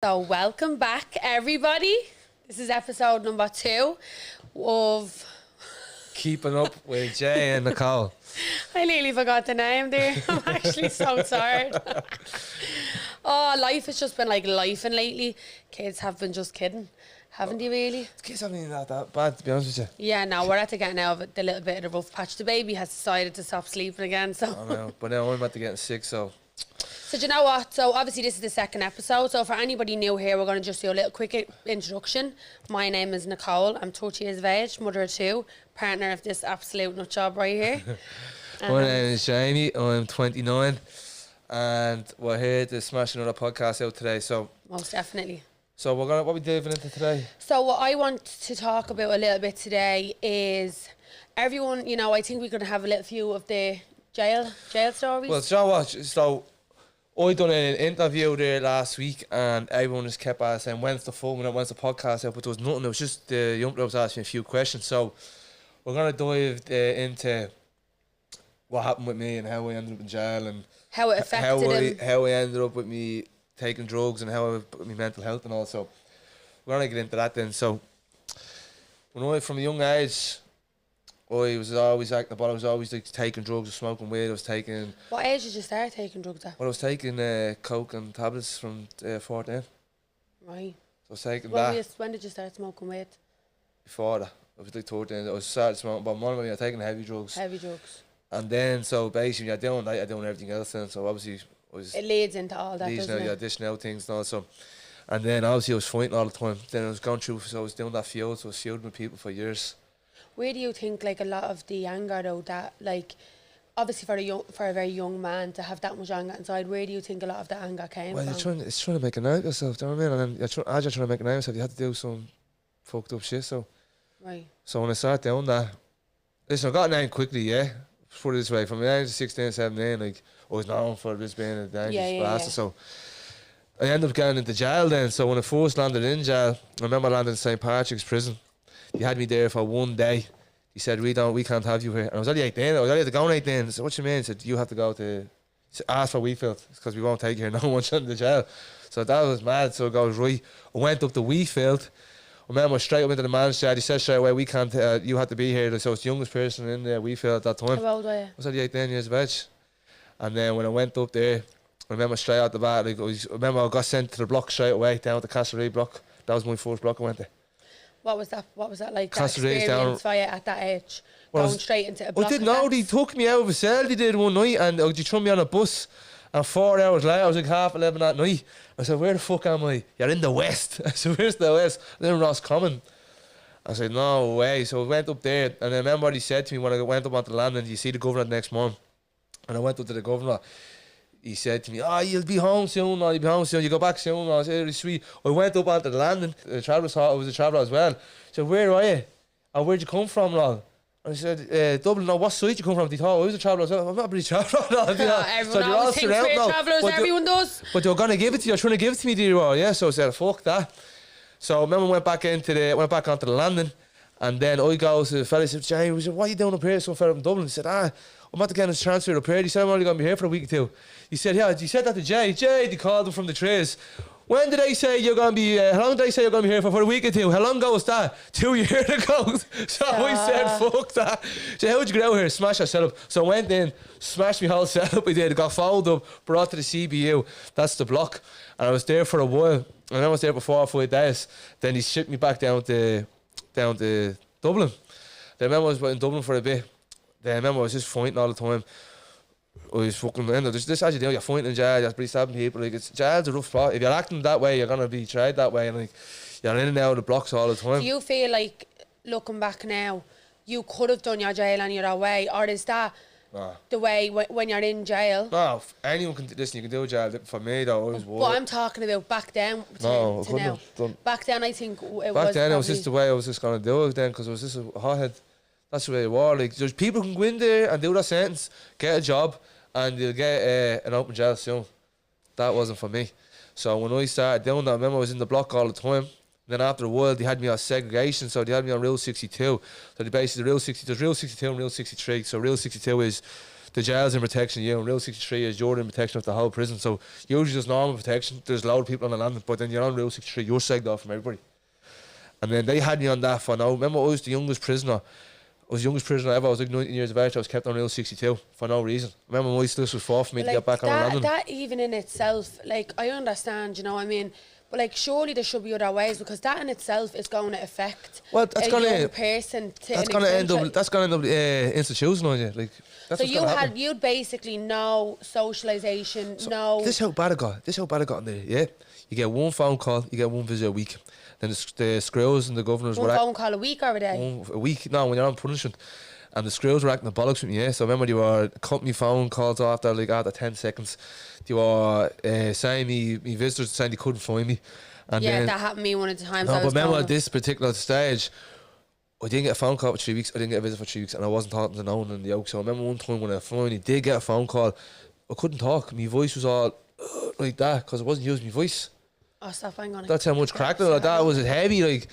So welcome back, everybody. This is episode number 2 of... Keeping Up with Jay and Nicole. I nearly forgot the name there. I'm actually so tired. Life has just been like lifing lately. Kids have been just kidding. Haven't they really? Kids haven't been that bad, to be honest with you. Yeah, no, we're at the getting out of the little bit of the rough patch. The baby has decided to stop sleeping again, so... I know, but now I'm about to getting sick, so... So do you know what? So obviously this is the second episode. So for anybody new here, we're going to just do a little quick introduction. My name is Nicole. I'm 30 years of age, mother of 2, partner of this absolute nut job right here. My name is Jay Nic. I'm 29, and we're here to smash another podcast out today. So most definitely. So what we diving into today? So what I want to talk about a little bit today is everyone. You know, I think we're going to have a little few of the jail stories. Well, so what? So I done an interview there last week, and everyone just kept asking when's the film and when's the podcast out, but there was nothing. It was just the young was asking a few questions. So we're gonna dive into what happened with me and how I ended up in jail and how it affected him. How I ended up with me taking drugs and how I put my mental health and all. So we're gonna get into that then. So from a young age, I was always acting about. I was always like taking drugs or smoking weed. I was taking. What age did you start taking drugs at? Well, I was taking coke and tablets from 14. Right. So I was taking that. When did you start smoking weed? Before that, I was like 13. I was started smoking, but more than taking heavy drugs. Heavy drugs. And then, so basically, you're doing that, you're doing everything else. Then, so obviously, it leads into all that, doesn't it? Yeah, dishing out things and all. So, and then obviously, I was fighting all the time. Then I was going through. So I was doing that feud. So I was feuding with people for years. Where do you think, like, a lot of the anger, though, that, like, obviously for a very young man to have that much anger inside, where do you think a lot of the anger came from? Well, it's trying to make a name of yourself, do you know what I mean? And then as you're trying to make a name of yourself, you have to do some fucked up shit, so... Right. So when I started doing that... Listen, I got a name quickly, yeah? Put it this way, from the age of 16, 17, like, I was known for this being a dangerous bastard, so... I ended up getting into jail then, so when I first landed in jail, I remember landing in St. Patrick's prison. He had me there for one day. He said, we can't have you here. And I was only 18. I was only going 18. I said, what you mean? He said, you have to go to... He said, ask for Wheatfield, because we won't take you here. No one sent to jail. So that was mad. So I goes, right. I went up to Wheatfield. I remember straight up into the man's yard. He said straight away, we can't, you have to be here. So it's the youngest person in Wheatfield at that time. How old were you? I was only 18 years of age. And then when I went up there, I remember straight out the bat, I remember I got sent to the block straight away, down to the Castlereagh block. That was my first block I went to. What was that like, that experience for you at that age? Going straight into a block? I didn't know. They took me out of a cell, they did one night, and they threw me on a bus. And 4 hours later, I was like 11:30 at night. I said, where the fuck am I? You're in the West. I said, where's the West? I'm in Roscommon. I said, no way. So I went up there, and I remember what he said to me when I went up onto the landing, you see the governor the next morning. And I went up to the governor. He said to me, you'll be home soon, you go back soon. I said, really sweet. I went up onto the landing. The travellers thought I was a traveller as well. He said, where are you? And where'd you come from and all? And I said, Dublin. No, what side you come from? They thought I was a traveller. I said, I'm not a bloody traveller. Everyone always thinks we're travellers, everyone does. But they were going to give it to you, you're trying to give it to me, dear. Yeah, so I said, fuck that. So I remember I went back onto the landing, and then I go to the fella, he said, Jay, what are you doing up here? So I fella from Dublin. He said, I'm not getting transferred up here. He said, I'm only going to be here for a week or two. He said, yeah, he said that to Jay. Jay, they called him from the trays. When did they say you're going to be, how long did they say you're going to be here for a week or two? How long ago was that? 2 years ago. So I said, fuck that. So how'd you get out here? Smash our setup. So I went in, smashed my whole setup. I did. Got folded up, brought to the CBU. That's the block. And I was there for a while. And I was there for 4 or 5 days. Then he shipped me back down to Dublin. Then I remember I was in Dublin for a bit. Then I remember I was just fighting all the time. I was fucking, this as you do, you're fighting in jail, you're stabbing people. Like, jail's a rough spot. If you're acting that way, you're going to be tried that way. And like, you're in and out of the blocks all the time. Do you feel like, looking back now, you could have done your jail any other way? Or is that the way when you're in jail? No, anyone can, listen, you can do a jail. For me, though, I was But I'm talking about back then to now. Back then, I think it was just the way I was just going to do it then, because I was just a hothead. That's the way it was. Like, there's people can go in there and do that sentence, get a job, and you'll get an open jail soon. That wasn't for me. So when I started doing that, I remember I was in the block all the time. Then after a while, they had me on segregation, so they had me on Rule 62. So they basically, Rule 62 and Rule 63. So Rule 62 is the jail's in protection, you, and Rule 63 is you're in protection of the whole prison. So usually there's normal protection. There's a lot of people on the land, but then you're on Rule 63, you're segged off from everybody. And then they had me on that for now. Remember, I was the youngest prisoner. I was the youngest prisoner ever. I was like 19 years of age. I was kept on Rule 62 for no reason. Remember, my solicitor was fought for me to get back on London. That even in itself, like, I understand, you know what I mean? But, like, surely there should be other ways, because that in itself is going to affect a young person. That's going to end up institutional, yeah. Like, that's so you'd basically no socialisation, no... This is how bad it got in there, yeah? You get one phone call, you get one visit a week. Then the screws and the governors were... One phone call a week or a day? A week, no, when you're on punishment. And the screws were acting the bollocks with me, yeah? So I remember they were company phone calls after 10 seconds. They were saying me visitors saying they couldn't find me. And yeah, that happened to me one of the times. No, but remember at this particular stage, I didn't get a phone call for 3 weeks, I didn't get a visit for 3 weeks, and I wasn't talking to no one in the Oak. So I remember one time when I finally did get a phone call, I couldn't talk. My voice was all like that, because I wasn't using my voice. Oh, stop, hang on. That's how much cracked like that was. It heavy, like.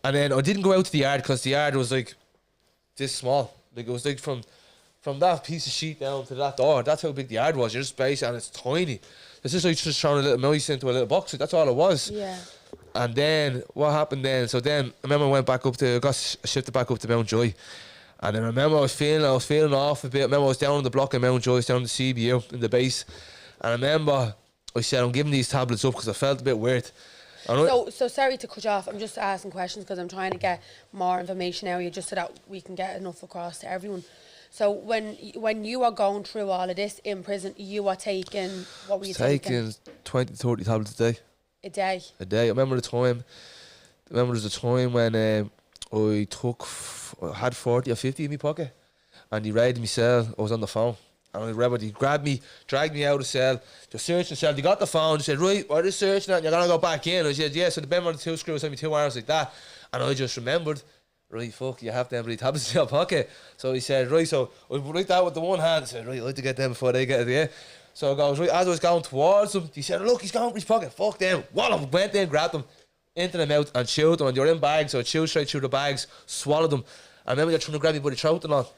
And then I didn't go out to the yard, because the yard was like this small. Like, it was like from that piece of sheet down to that door. That's how big the yard was. You're just based, and it's tiny. It's just like just throwing a little mouse into a little box. Like, that's all it was. Yeah. And then what happened then? So then I remember I got shifted back up to Mount Joy. And then I remember I was feeling off a bit. I remember I was down on the block in Mount Joy, I was down on the CBU in the base. And I remember I said, I'm giving these tablets up because I felt a bit weird. So sorry to cut you off. I'm just asking questions because I'm trying to get more information out of you, just so that we can get enough across to everyone. So when you are going through all of this in prison, you are taking, what were you taking? 20 to 30 tablets a day. A day? A day. I remember there was a time when I had 40 or 50 in my pocket, and he raided my cell. I was on the phone. And I remember he grabbed me, dragged me out of the cell, just searched the cell. They got the phone, they said, right, we're just searching it and you're going to go back in. I said, yeah, so the bend on the 2 screws, had me 2 arms like that. And I just remembered, right, fuck, you have them bloody tablets in your pocket. So he said, right, so I write that with the one hand. I said, right, I'd like to get them before they get it, yeah. So I goes, right, as I was going towards him, he said, look, he's going for his pocket, fuck them. Wallop, went in, grabbed them into the mouth and chewed them. And they were in bags, so I chewed straight through the bags, swallowed them. I remember they were trying to grab me by the throat and all.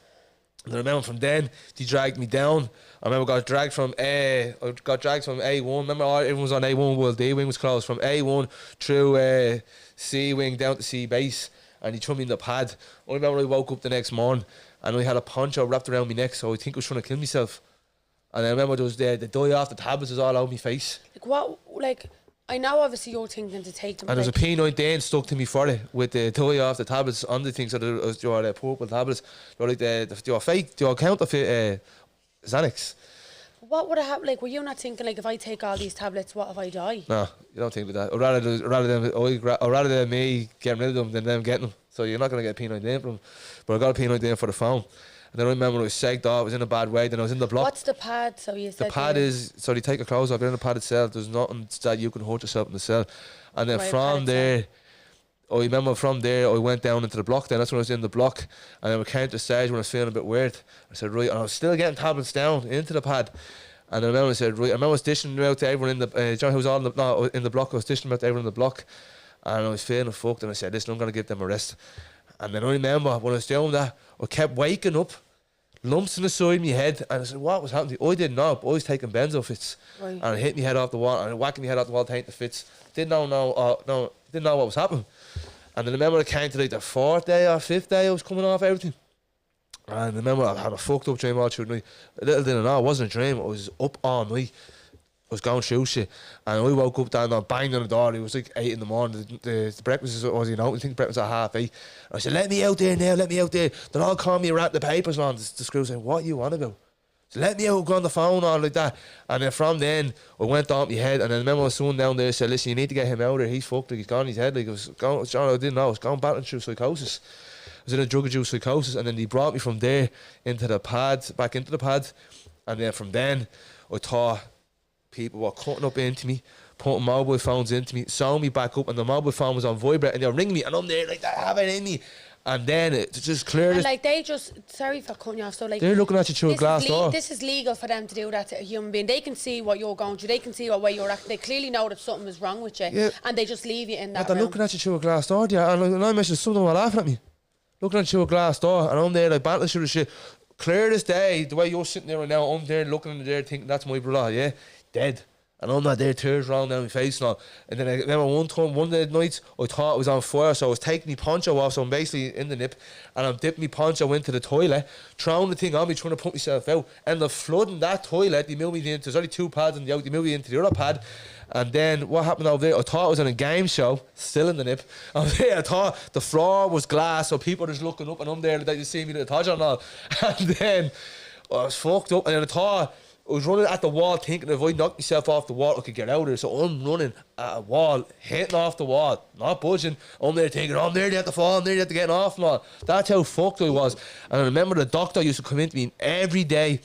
And I remember from then, they dragged me down. I remember I got dragged from A1. Remember everyone was on A1 while D wing was closed. From A1 through C wing down to C base. And he threw me in the pad. I remember I woke up the next morning and I had a poncho wrapped around my neck, so I think I was trying to kill myself. And I remember there was the dye off the tablets was all over my face. I know obviously you're thinking to take them. And there's a P19 stuck to me for it with the dye off the tablets on the things. So there was your purple tablets. They were like your fake, your counterfeit Xanax. What would have happened? Like, were you not thinking, like, if I take all these tablets, what if I die? No, you don't think like that. I'd rather than me getting rid of them than them getting them. So you're not going to get a P19 from them. But I got a P19 for the phone. And then I remember I was sagged off, I was in a bad way, then I was in the block. What's the pad? So you said the pad is, so they take your clothes off, you're in a padded cell, there's nothing that you can hurt yourself in the cell. And then from there, I remember from there, I went down into the block then, that's when I was in the block. And then we came to the stage when I was feeling a bit weird. I said, right, and I was still getting tablets down into the pad. And I remember I said, right, I remember I was dishing them out to everyone in the, John who was all in the block, I was dishing them out to everyone in the block. And I was feeling fucked, and I said, listen, I'm going to give them a rest. And then I remember when I was doing that, I kept waking up, lumps in the side of my head, and I said, what was happening? I didn't know, but I was taking benzo fits. Right. And I hit my head off the wall, and I whacking my head off the wall taking the fits. Didn't know what was happening. And then I remember I came to like the 4th day or 5th day I was coming off everything. And I remember I had a fucked up dream all through the night. Little did I know, it wasn't a dream, I was up all night. I was going through shit, and I woke up down there, banged on the door. It was like 8 in the morning. The breakfast was, I think breakfast at 8:30. I said, let me out there now, let me out there. They're all calling me around the papers on. The screw saying, what you want about? So let me out, go on the phone, all like that. And then from then, I went off my head, and then I remember my son down there said, listen, you need to get him out there. He's fucked, like, he's gone in his head. Like, I was going, John, I didn't know, I was going battling through psychosis. I was in a drug-induced psychosis, and then they brought me from there into the pad, back into the pad. And then from then, I thought, people were cutting up into me, putting mobile phones into me, sewing me back up, and the mobile phone was on vibrate, and they'll ring me, and I'm there like, I have it in me. And then it just cleared. And like they just, sorry for cutting you off, so like they're looking at you through a glass door. This is legal for them to do that to a human being. They can see what you're going through, they can see what way you're acting, they clearly know that something is wrong with you, yeah. And they just leave you in that room. They're looking at you through a glass door, yeah, and I mentioned some of them were laughing at me, looking at you through a glass door, and I'm there like battling through the shit. clear as day, the way you're sitting there right now, I'm there looking in there thinking that's my brother, yeah, dead. And I'm not there, tears rolling down my face and all. And then I remember one of the nights, I thought it was on fire, so I was taking my poncho off, so I'm basically in the nip, and I'm dipping my poncho into the toilet, throwing the thing on me, trying to put myself out. And the flood in that toilet, they moved me into, there's only 2 pads in the out, they moved me into the other pad. And then what happened over there, I thought I was on a game show, still in the nip. Over there, I thought the floor was glass, so people were just looking up, and I'm there, they just see me to the touch and all. And then I was fucked up, and then I thought, I was running at the wall thinking if I knocked myself off the wall I could get out of there. So I'm running at a wall, hitting off the wall, not budging. I'm there thinking, I'm nearly at the fall, I'm nearly at the getting off and all. That's how fucked I was. And I remember the doctor used to come into me every day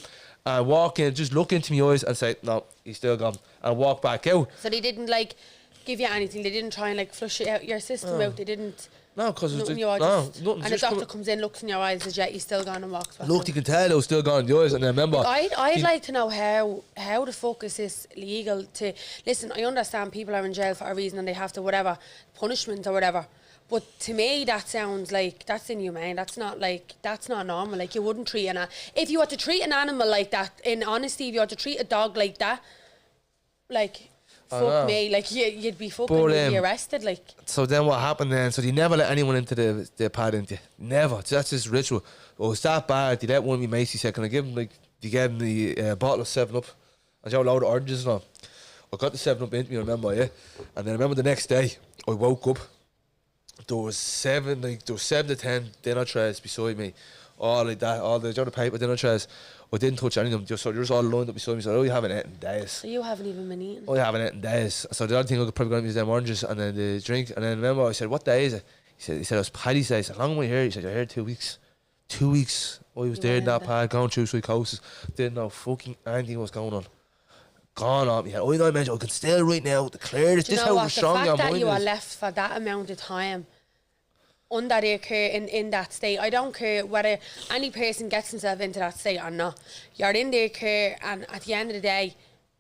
and walk in, just look into my eyes and say, no, he's still gone. And walk back out. So they didn't like give you anything, they didn't try and like flush it out your system out, they didn't. No, because nothing. And the doctor comes in, looks in your eyes, says, "Yeah, he's still gone," and walks back. Look, you can tell I was still gone in the eyes, and I remember. I'd like to know how the fuck is this legal to listen. I understand people are in jail for a reason and they have to whatever punishment or whatever, but to me that sounds like that's inhumane. That's not normal. Like you wouldn't treat if you were to treat an animal like that, in honesty, if you were to treat a dog like that, like. Fuck me, like you'd be fucking you'd be arrested, like. So then what happened then? So they never let anyone into the pad, into never. So that's his ritual. Oh, it's that bad. They let one of me mates. He said, "Can I give him they gave him the bottle of 7-Up, and a load of oranges and all." I got the 7-Up into me, remember, yeah. And then I remember the next day, I woke up. There was 7 to 10 dinner trays beside me, all like that, all the paper dinner trays. I didn't touch any of them, so they're just all lined up beside me. So I haven't eaten in days. So you haven't even been eating? I haven't eaten in days. So the other thing I could probably go is them oranges and then the drink. And then remember, I said, "What day is it?" He said it was Paddy's Day. I said, "How long am I here?" He said, "You're here 2 weeks." 2 weeks. I was there in that pad, going through psychosis. Didn't know fucking anything was going on. Gone on me. I know I mentioned I can still right now declare this. This is how strong your mind is. The fact that you are left for that amount of time under their care in that state, I don't care whether any person gets himself into that state or not. You're in their care, and at the end of the day,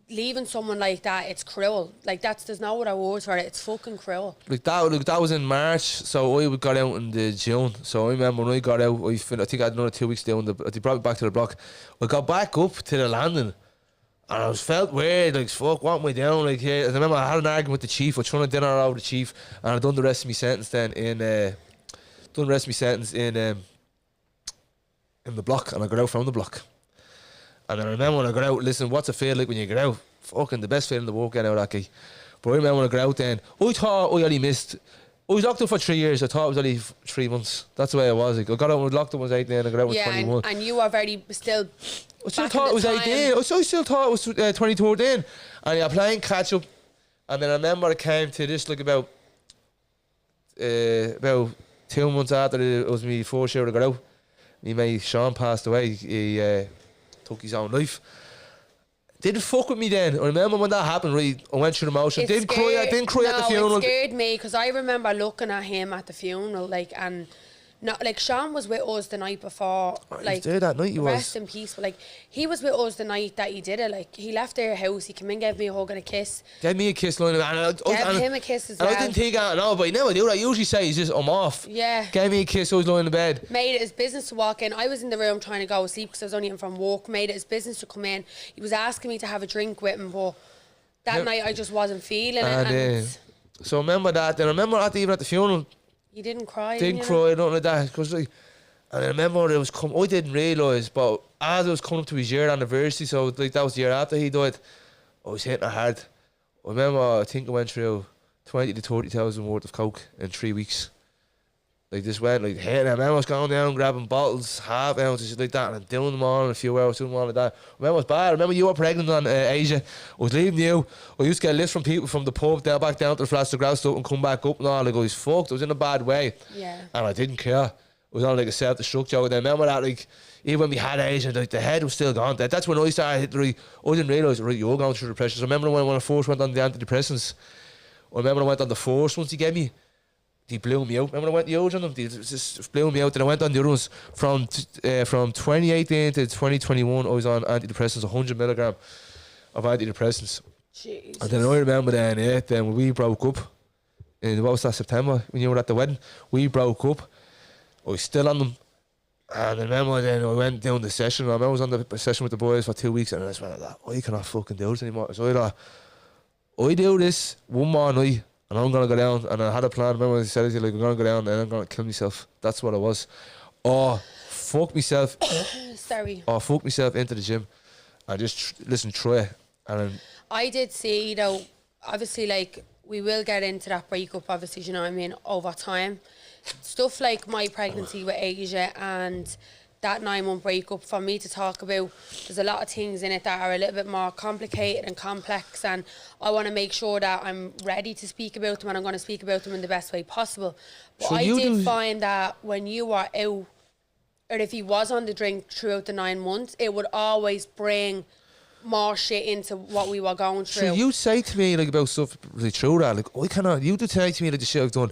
leaving someone like that, it's cruel. Like there's no other words for it. It's fucking cruel. Like that was in March, so I got out in the June. So I remember when I got out, I think I had another 2 weeks down. They brought me back to the block. I got back up to the landing. And I felt weird, like, fuck, what am I doing? Like, here, I remember I had an argument with the chief. I was trying to dinner out with the chief, and I done the rest of my sentence then in the block, and I got out from the block. And then I remember when I got out, listen, what's it feel like when you get out? Fucking the best feeling in the world getting out of that guy. But I remember when I got out then, I thought I only missed. I was locked up for 3 years. I thought it was only 3 months. That's the way it was. Like, I got out when I was locked up when I was 18, and I got out when I was 21. And you were still. I still thought it was 18. I still thought it was 2013. And you're playing catch up. And then I remember I came to this like about 2 months after it was my first year I got out. My mate Sean passed away. He took his own life. Didn't fuck with me then. I remember when that happened, right, I went through the motion. I didn't cry at the funeral. It scared me because I remember looking at him at the funeral, like, and not like Sean was with us the night before. Like, he was there that night. He was. Rest in peace. But like, he was with us the night that he did it. Like, he left their house. He came in, gave me a hug and a kiss. Gave me a kiss, Lorna. Gave him a kiss as well. I didn't think that, no, but he never do that. I usually say he's just, I'm off. Yeah. Gave me a kiss. I was lying in bed. Made it his business to walk in. I was in the room trying to go to sleep because I was only in from work. Made it his business to come in. He was asking me to have a drink with him, but that night I just wasn't feeling it. And so I remember that. Then I remember even at the funeral. You didn't cry. Didn't cry, nothing like that. Cause like, and I remember it was I didn't realise, but as it was coming up to his year anniversary, so like that was the year after he died, I was hitting it hard. I remember, I think I went through 20 to 30,000 worth of coke in 3 weeks. Like this went like hitting. I remember I was going down grabbing bottles, half ounces, like that, and doing them all in a few hours, doing them all like that. I remember it was bad. I remember you were pregnant on Asia. I was leaving you. I used to get lifts from people from the pub down back down to the flats to grab stuff and come back up and all. Like I was fucked. I was in a bad way. Yeah. And I didn't care. It was on like a self-destruct joke. And I remember that, like, even when we had Asia, like, the head was still gone. That's when I started, like, I didn't realise, right, you were going through depression. So I remember when I first went on the antidepressants, I remember I went on the first ones he gave me, he blew me out. Remember I went the age on them, they just blew me out. Then I went on the other ones. From 2018 to 2021, I was on antidepressants, 100 milligram of antidepressants. Jesus. And then I remember then when we broke up, in, what was that, September, when you were at the wedding, we broke up. I was still on them. And I remember then I went down the session. I remember I was on the session with the boys for 2 weeks, and I just went like, I cannot fucking do this anymore. So I thought, I do this one more night, and I'm gonna go down. And I had a plan. Remember I said, like, I'm gonna go down and I'm gonna kill myself. That's what it was. Or fuck myself. Sorry. Or fuck myself into the gym, and just try it. And then, I did see though. Obviously, like, we will get into that breakup. Obviously, you know what I mean, over time. Stuff like my pregnancy with Asia and that 9-month breakup, for me to talk about, there's a lot of things in it that are a little bit more complicated and complex, and I want to make sure that I'm ready to speak about them, and I'm going to speak about them in the best way possible. But So I you did do- find that when you are out, or if he was on the drink throughout the 9 months, it would always bring more shit into what we were going through. so you say to me like about stuff really true that, like, I cannot. You do say to me like the shit I've done.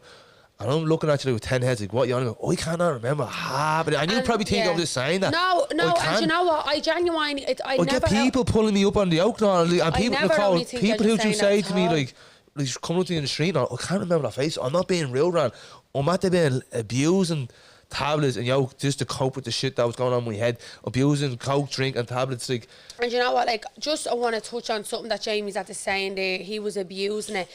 And I'm looking at you like with 10 heads, like, what you on about? I cannot remember half of it. And you probably think I'm just saying that. No, I and you know what? I genuinely, I I never... get people pulling me up on the oak now, and people, never Nicole, only think people you're who just just saying say that to me, at all. like coming up to me in the street, now, I can't remember their face. I'm not being real, man. I'm at the being abusing tablets and just to cope with the shit that was going on in my head, abusing coke, drink and tablets, like. And you know what? Like, just I want to touch on something that Jamie's at the saying there. He was abusing it.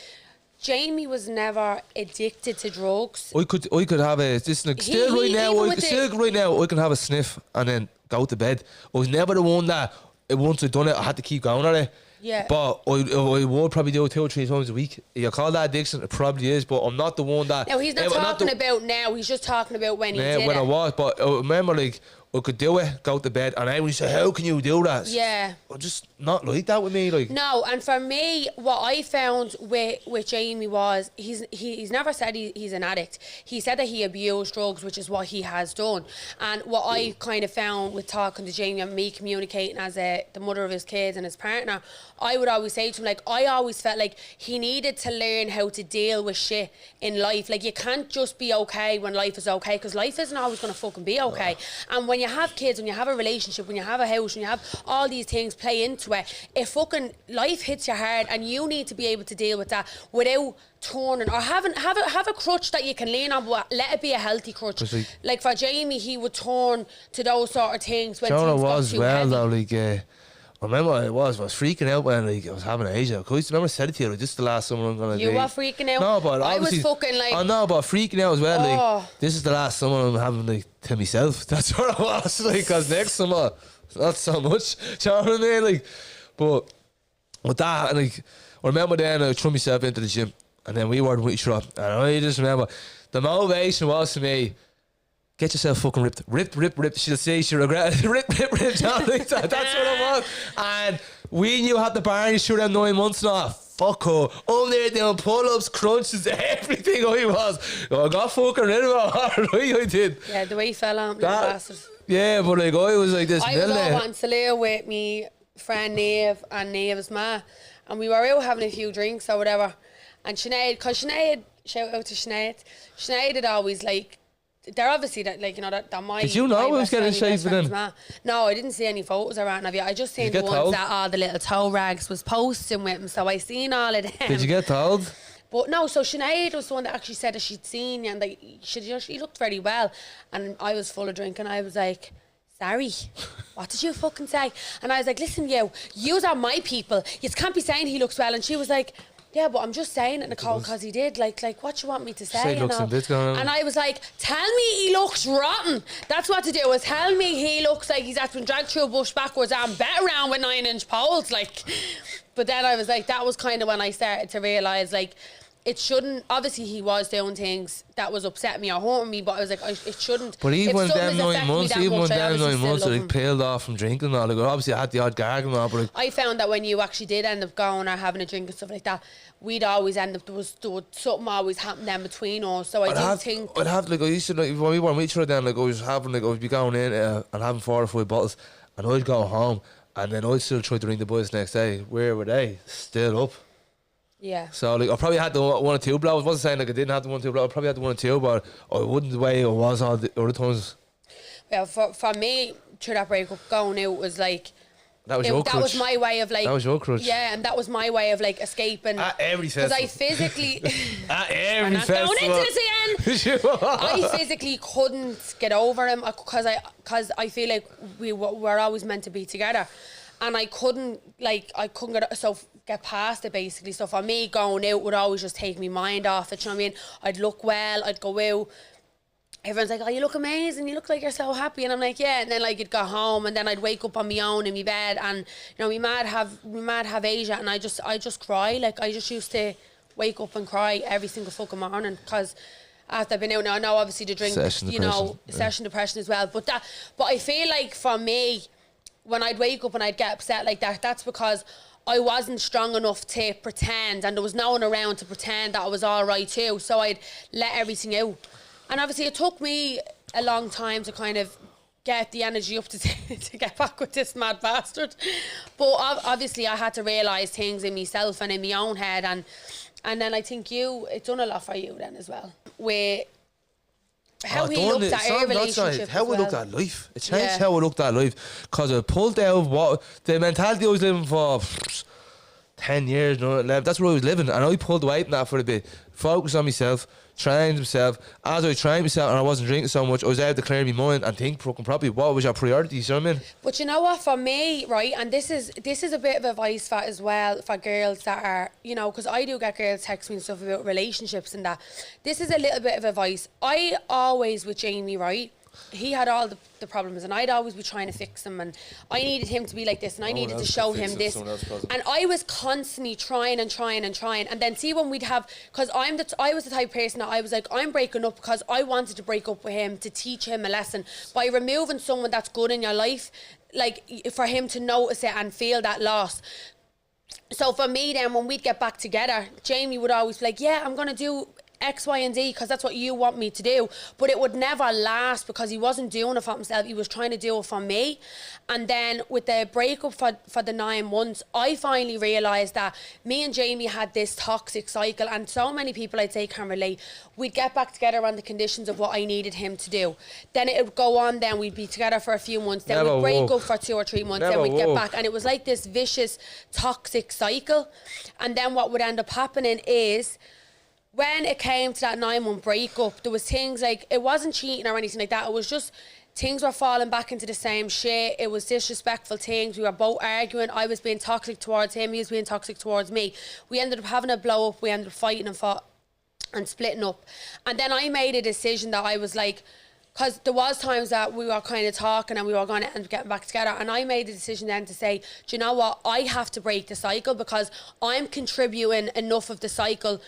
Jamie was never addicted to drugs. I could have a like, still right now I can have a sniff and then go to bed. I was never the one that once I'd done it I had to keep going at it. Yeah. But I would probably do it 2 or 3 times a week. You call that addiction? It probably is, but I'm not the one that. Now, he's not talking about now. He's just talking about when he did when it. I was, but I remember like I could do it, go to bed, and everyone say, "How can you do that?" Yeah. I'm just not like that with me, like. No, and for me, what I found with Jamie was he's never said he's an addict. He said that he abused drugs, which is what he has done. And what I kind of found with talking to Jamie and me communicating as the mother of his kids and his partner, I would always say to him, like, I always felt like he needed to learn how to deal with shit in life. Like, you can't just be okay when life is okay, because life isn't always going to fucking be okay. And when you have kids, when you have a relationship, when you have a house, when you have all these things play into it, if fucking life hits you hard, and you need to be able to deal with that without turning or have a crutch that you can lean on, but let it be a healthy crutch. Like for Jamie, he would turn to those sort of things when things got too heavy. Though, like, I remember I was freaking out when like I was having Asia. I remember I said it to you, like, this is the last summer I'm gonna do. You were freaking out? No, but I was fucking like... I know, but freaking out as well. Like, this is the last summer I'm having, like, to myself. That's what I was, like, because next summer, not so much. Do you know what I mean? Like, but with that, like, I remember then I threw myself into the gym, and then we were with each other, and I just remember the motivation was for me, get yourself fucking ripped. She'll say she regretted it. Rip. That's what it was. And we knew how the Barney shoot them 9 months now. Fuck her. I'm there doing pull-ups, crunches, everything I was. I got fucking rid of it. Right, I did. Yeah, the way he fell on, little bastard. Yeah, but like I was like this. I was all wanting to live with me friend Neve and Neve's ma, and we were out having a few drinks or whatever. And Sinead, because Sinead, shout out to Sinead had always like, they're obviously that, like, you know, that my. Did you know I was getting shaved with them? No, I didn't see any photos around of you. I just seen the ones that all the little toe rags was posting with him, so I seen all of them. Did you get told? But no, so Sinead was the one that actually said that she'd seen you, and that she looked very well. And I was full of drink, and I was like, sorry, what did you fucking say? And I was like, listen, yous are my people. You can't be saying he looks well. And she was like, yeah, but I'm just saying it, Nicole, because he did. Like, what you want me to say? And I was like, tell me he looks rotten. That's what to do, is tell me he looks like he's been dragged through a bush backwards and bet around with 9-inch poles. Like, but then I was like, that was kind of when I started to realise, like, it shouldn't. Obviously, he was doing things that was upsetting me or hurting me, but I was like, it shouldn't. But even when them 9 months, like, paled off from drinking and all, like, obviously I had the odd gag and all, but like, I found that when you actually did end up going or having a drink and stuff like that, we'd always end up, there was something always happened then between us. So I used to, like, when we were with each other then, like, I would be going in and having 4 or 5 bottles, and I'd go home, and then I'd still try to ring the boys the next day. Where were they? Still up. Yeah. So like I probably had the 1 or 2 blows. I wasn't saying like I didn't have the 1 or 2 blows. I probably had the 1 or 2, but I wouldn't the way it was all the other times. Yeah, for me, through that breakup, going out was like, that was your crutch. That was my way of like. That was your crutch. Yeah, and that was my way of like escaping. At every festival. Because I physically. At every festival. We're not going into this I physically couldn't get over him because I feel like we're always meant to be together, and I couldn't get past it basically. So for me, going out would always just take my mind off it. You know what I mean? I'd look well, I'd go out. Everyone's like, oh, you look amazing, you look like you're so happy. And I'm like, yeah. And then like I'd go home and then I'd wake up on my own in my bed and, you know, we mad have Asia and I just cry. Like I just used to wake up and cry every single fucking morning because after I've been out now, I know obviously the drink, session depression as well. But I feel like for me, when I'd wake up and I'd get upset like that, that's because I wasn't strong enough to pretend and there was no one around to pretend that I was all right too. So I'd let everything out. And obviously it took me a long time to kind of get the energy up to get back with this mad bastard. But obviously I had to realise things in myself and in my own head. And then I think it's done a lot for you then as well. With how he looked at our relationship how we looked at life. It changed how we looked at life. Because I pulled out what the mentality I was living for 10 years, that's where I was living. And I pulled away from that for a bit. Focused on myself. Trained myself. As I trained myself and I wasn't drinking so much, I was able to clear my mind and think fucking properly what was your priorities, you know what I mean? But you know what, for me, right, and this is a bit of advice for as well for girls that are, you know, because I do get girls text me and stuff about relationships and that. This is a little bit of advice. I always, with Jamie, right, he had all the problems and I'd always be trying to fix him and I needed him to be like this and I needed to show him this and I was constantly trying and then see when we'd have, because I was the type of person that I was like, I'm breaking up because I wanted to break up with him to teach him a lesson by removing someone that's good in your life, like for him to notice it and feel that loss. So for me then, when we'd get back together, Jamie would always be like, yeah, I'm going to do X, Y and Z because that's what you want me to do, but it would never last because he wasn't doing it for himself, he was trying to do it for me. And then with the breakup for the 9 months, I finally realised that me and Jamie had this toxic cycle, and so many people I'd say can relate. We'd get back together on the conditions of what I needed him to do, then it would go on, then we'd be together for a few months, then we'd break up for 2 or 3 months, then we'd get back, and it was like this vicious toxic cycle. And then what would end up happening is, when it came to that 9-month breakup, there was things like, it wasn't cheating or anything like that. It was just, things were falling back into the same shit. It was disrespectful things. We were both arguing. I was being toxic towards him. He was being toxic towards me. We ended up having a blow up. We ended up fighting and fought and splitting up. And then I made a decision that I was like, because there was times that we were kind of talking and we were going to end up getting back together, and I made the decision then to say, do you know what, I have to break the cycle because I'm contributing enough of the cycle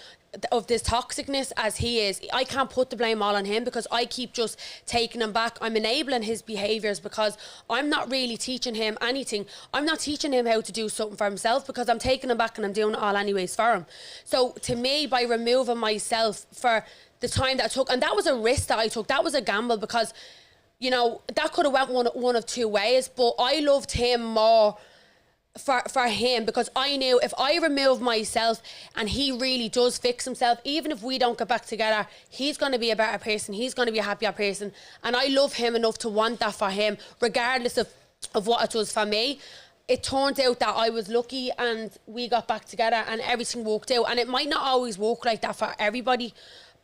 of this toxicness as he is. I can't put the blame all on him because I keep just taking him back. I'm enabling his behaviours because I'm not really teaching him anything. I'm not teaching him how to do something for himself because I'm taking him back and I'm doing it all anyways for him. So to me, by removing myself for the time that I took, and that was a risk that I took, that was a gamble because, you know, that could have went one of two ways, but I loved him more for him because I knew if I remove myself and he really does fix himself, even if we don't get back together, he's going to be a better person, he's going to be a happier person, and I love him enough to want that for him regardless of what it does for me. It turned out that I was lucky and we got back together and everything worked out, and it might not always work like that for everybody,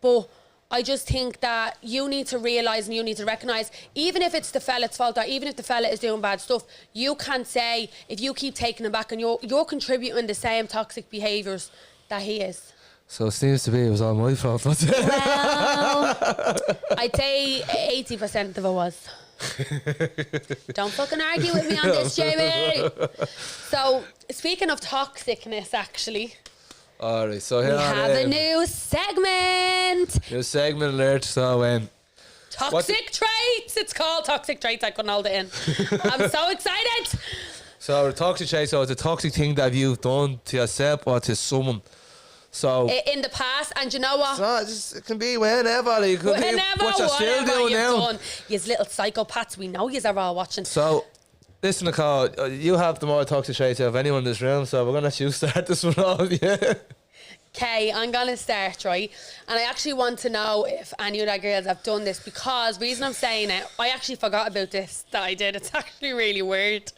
but I just think that you need to realise and you need to recognise, even if it's the fella's fault or even if the fella is doing bad stuff, you can't say, if you keep taking him back and you're contributing the same toxic behaviours that he is. So it seems to be it was all my fault, was it? Well, I'd say 80% of it was. Don't fucking argue with me on this, Jamie. So, speaking of toxicness, actually, alright, so here we have a new segment. New segment alert. So toxic traits. It's called toxic traits. I couldn't hold it in. I'm so excited. So the toxic trait. So it's a toxic thing that you've done to yourself or to someone. So in the past, and you know what? So it can be whenever. It could whenever, be what you're still doing now. You little psychopaths. We know you're all watching. So. Listen, Nicole, you have the more toxic traits of anyone in this room, so we're going to let you start this one off, yeah? Okay, I'm going to start, right? And I actually want to know if any of the girls have done this, because the reason I'm saying it, I actually forgot about this that I did. It's actually really weird.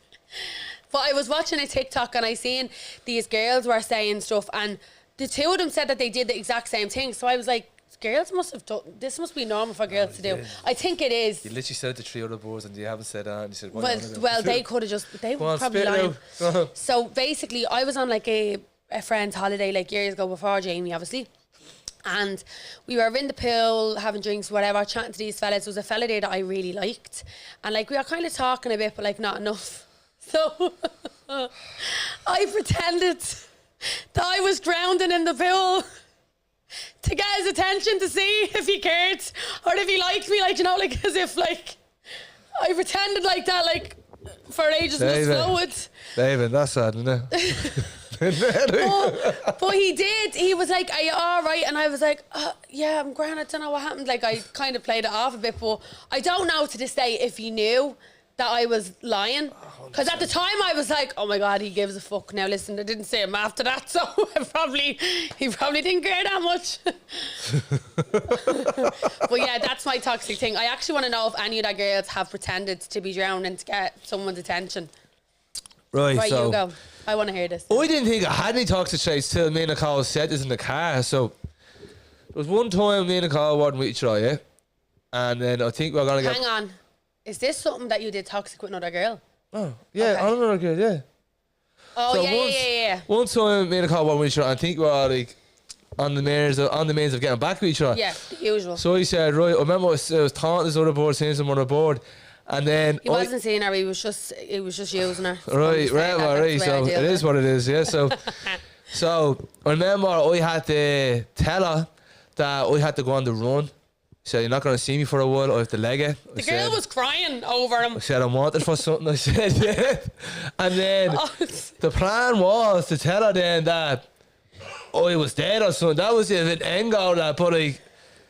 But I was watching a TikTok and I seen these girls were saying stuff, and the two of them said that they did the exact same thing. So I was like, girls must have done. This must be normal for girls to do. I think it is. You literally said it to 3 other boys and you haven't said that. And you said, well, they could have just. They were probably lying. So basically, I was on like a friend's holiday like years ago before Jamie, obviously. And we were in the pool, having drinks, whatever, chatting to these fellas. There was a fella there that I really liked. And like we were kind of talking a bit, but like not enough. So I pretended that I was drowning in the pool to get his attention, to see if he cared or if he liked me, like, you know, like as if like I pretended like that, like for ages and just flowed. David, that's sad, isn't it? but he did. He was like, "Are you all right?" And I was like, "Yeah, I'm grand. I don't know what happened." Like I kind of played it off a bit, but I don't know to this day if he knew that I was lying. Because at the time I was like, "Oh my God, he gives a fuck." Now listen, I didn't say him after that, so he probably didn't care that much. But yeah, that's my toxic thing. I actually want to know if any of that girls have pretended to be drowning to get someone's attention. Right, so you go. I want to hear this. I didn't think I had any toxic traits till me and Nicole said this in the car. So there was one time me and Nicole weren't with each other, yeah? And then I think we're going to get... Hang on. Is this something that you did toxic with another girl? Oh, yeah, okay. I don't know another girl, yeah. Oh, so yeah. One time me and Nicole weren't with each other, I think we were like on the means of getting back with each other. Yeah, the usual. So he said, right, I remember I was taunting this other board, saying someone on the board. And then he wasn't seeing her, he was just using her. Right. So it is what it is, yeah. So I remember I had to tell her that I had to go on the run. She said, "You're not going to see me for a while, I have to leg it." The girl was crying over him. I said, "I'm wanted for something." I said, yeah. And then the plan was to tell her then that I was dead or something. That was the end goal of that, but like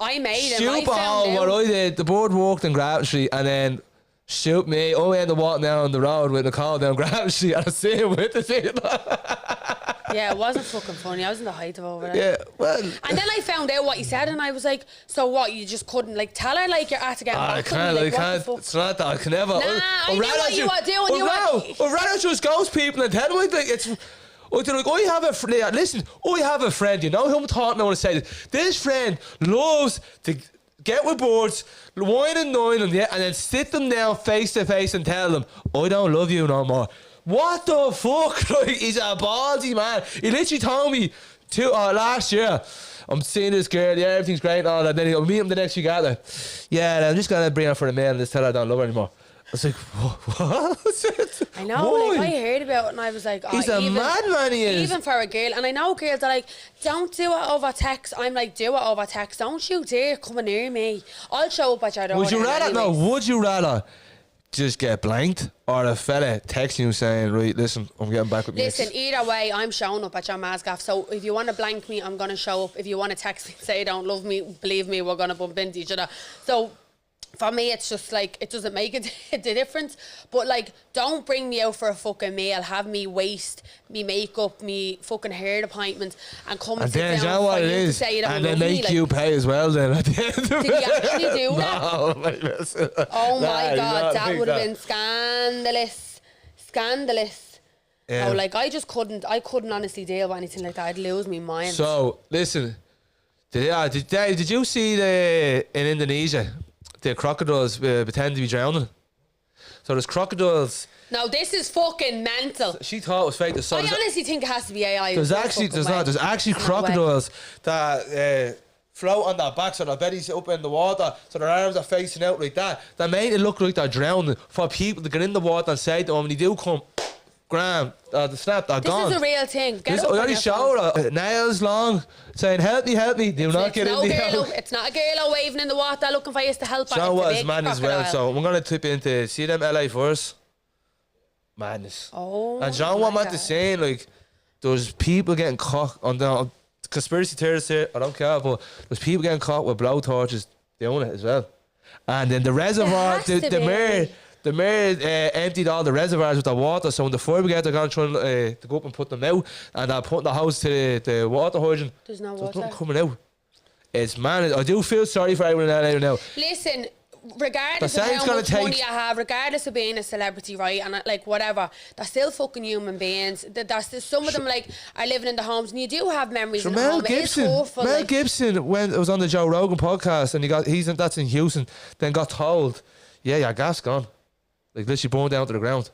I made him. Stupid how what I did, the board walked in Grafton Street and then shoot me. I ended up walking down the road with Nicole down Grafton Street and I see him with the thing. Yeah, it wasn't fucking funny. I was in the height of over there. Yeah, well. And then I found out what he said and I was like, so what, you just couldn't like tell her like you're at to get back? I can't. It's not that. I can never. Nah, I knew what you were doing. I'd rather just ghost people and tell them like it's... I have a friend. Listen, I have a friend. You know who I'm talking. I want to say this friend loves to get with boards, wine and dine them, yeah, and then sit them down face to face and tell them, "I don't love you no more." What the fuck? Like, he's a ballsy man. He literally told me last year, "I'm seeing this girl. Yeah, everything's great and all that." Then he'll meet him the next week after. "Yeah, I'm just gonna bring her for a meal and just tell her I don't love her anymore." I was like, what? I know, like I heard about it and I was like, he's a madman, he is. Even for a girl, and I know girls are like, don't do it over text. I'm like, do it over text. Don't you dare come near me. I'll show up at your door. Would you rather just get blanked or a fella texting you saying, "Right, listen, I'm getting back with me"? Listen, either way, I'm showing up at your Masgaff. So if you want to blank me, I'm going to show up. If you want to text me, say you don't love me, believe me, we're going to bump into each other. So for me, it's just like, it doesn't make the difference. But like, don't bring me out for a fucking meal, have me waste me makeup, me fucking hair appointment, and come and sit down. And then what it is, and they make you pay as well. Then at the end of did he actually do that? No, oh my God, that would have been scandalous. Yeah. No, like I couldn't honestly deal with anything like that. I'd lose my mind. So listen, did you see in Indonesia? The crocodiles pretend to be drowning. So there's crocodiles. No, this is fucking mental. She thought it was fake. I honestly think it has to be AI. There's actually crocodiles that float on their backs, so their bellies up in the water, so their arms are facing out like that. That made it look like they're drowning for people to get in the water and say to them, when they do come, Graham, the snap, they're gone. This is a real thing. I already showed her nails long, saying, help me. Do not get in the water. It's not a girl waving in the water looking for you to help her. John was man as well, so I'm going to tip into, see them LA first? Madness. Oh, and John was at the saying, like, there's people getting caught on the conspiracy theorists here, I don't care, but there's people getting caught with blow torches doing it as well. And then the reservoir, the mayor emptied all the reservoirs with the water, so when the fire brigade are going to go up and put them out, and they're putting the house to the water hydrant, there's no water. There's nothing coming out. It's man, I do feel sorry for everyone in LA now. Listen, regardless The of saying's how gonna much take- money I have, regardless of being a celebrity, right, and like whatever, they're still fucking human beings. There's still, some of them like are living in the homes, and you do have memories So in the Mel home. It is Gibson, awful. Mel Like, Gibson, when it was on the Joe Rogan podcast, and that's in Houston, then got told, yeah, your gas gone, like literally burned down to the ground.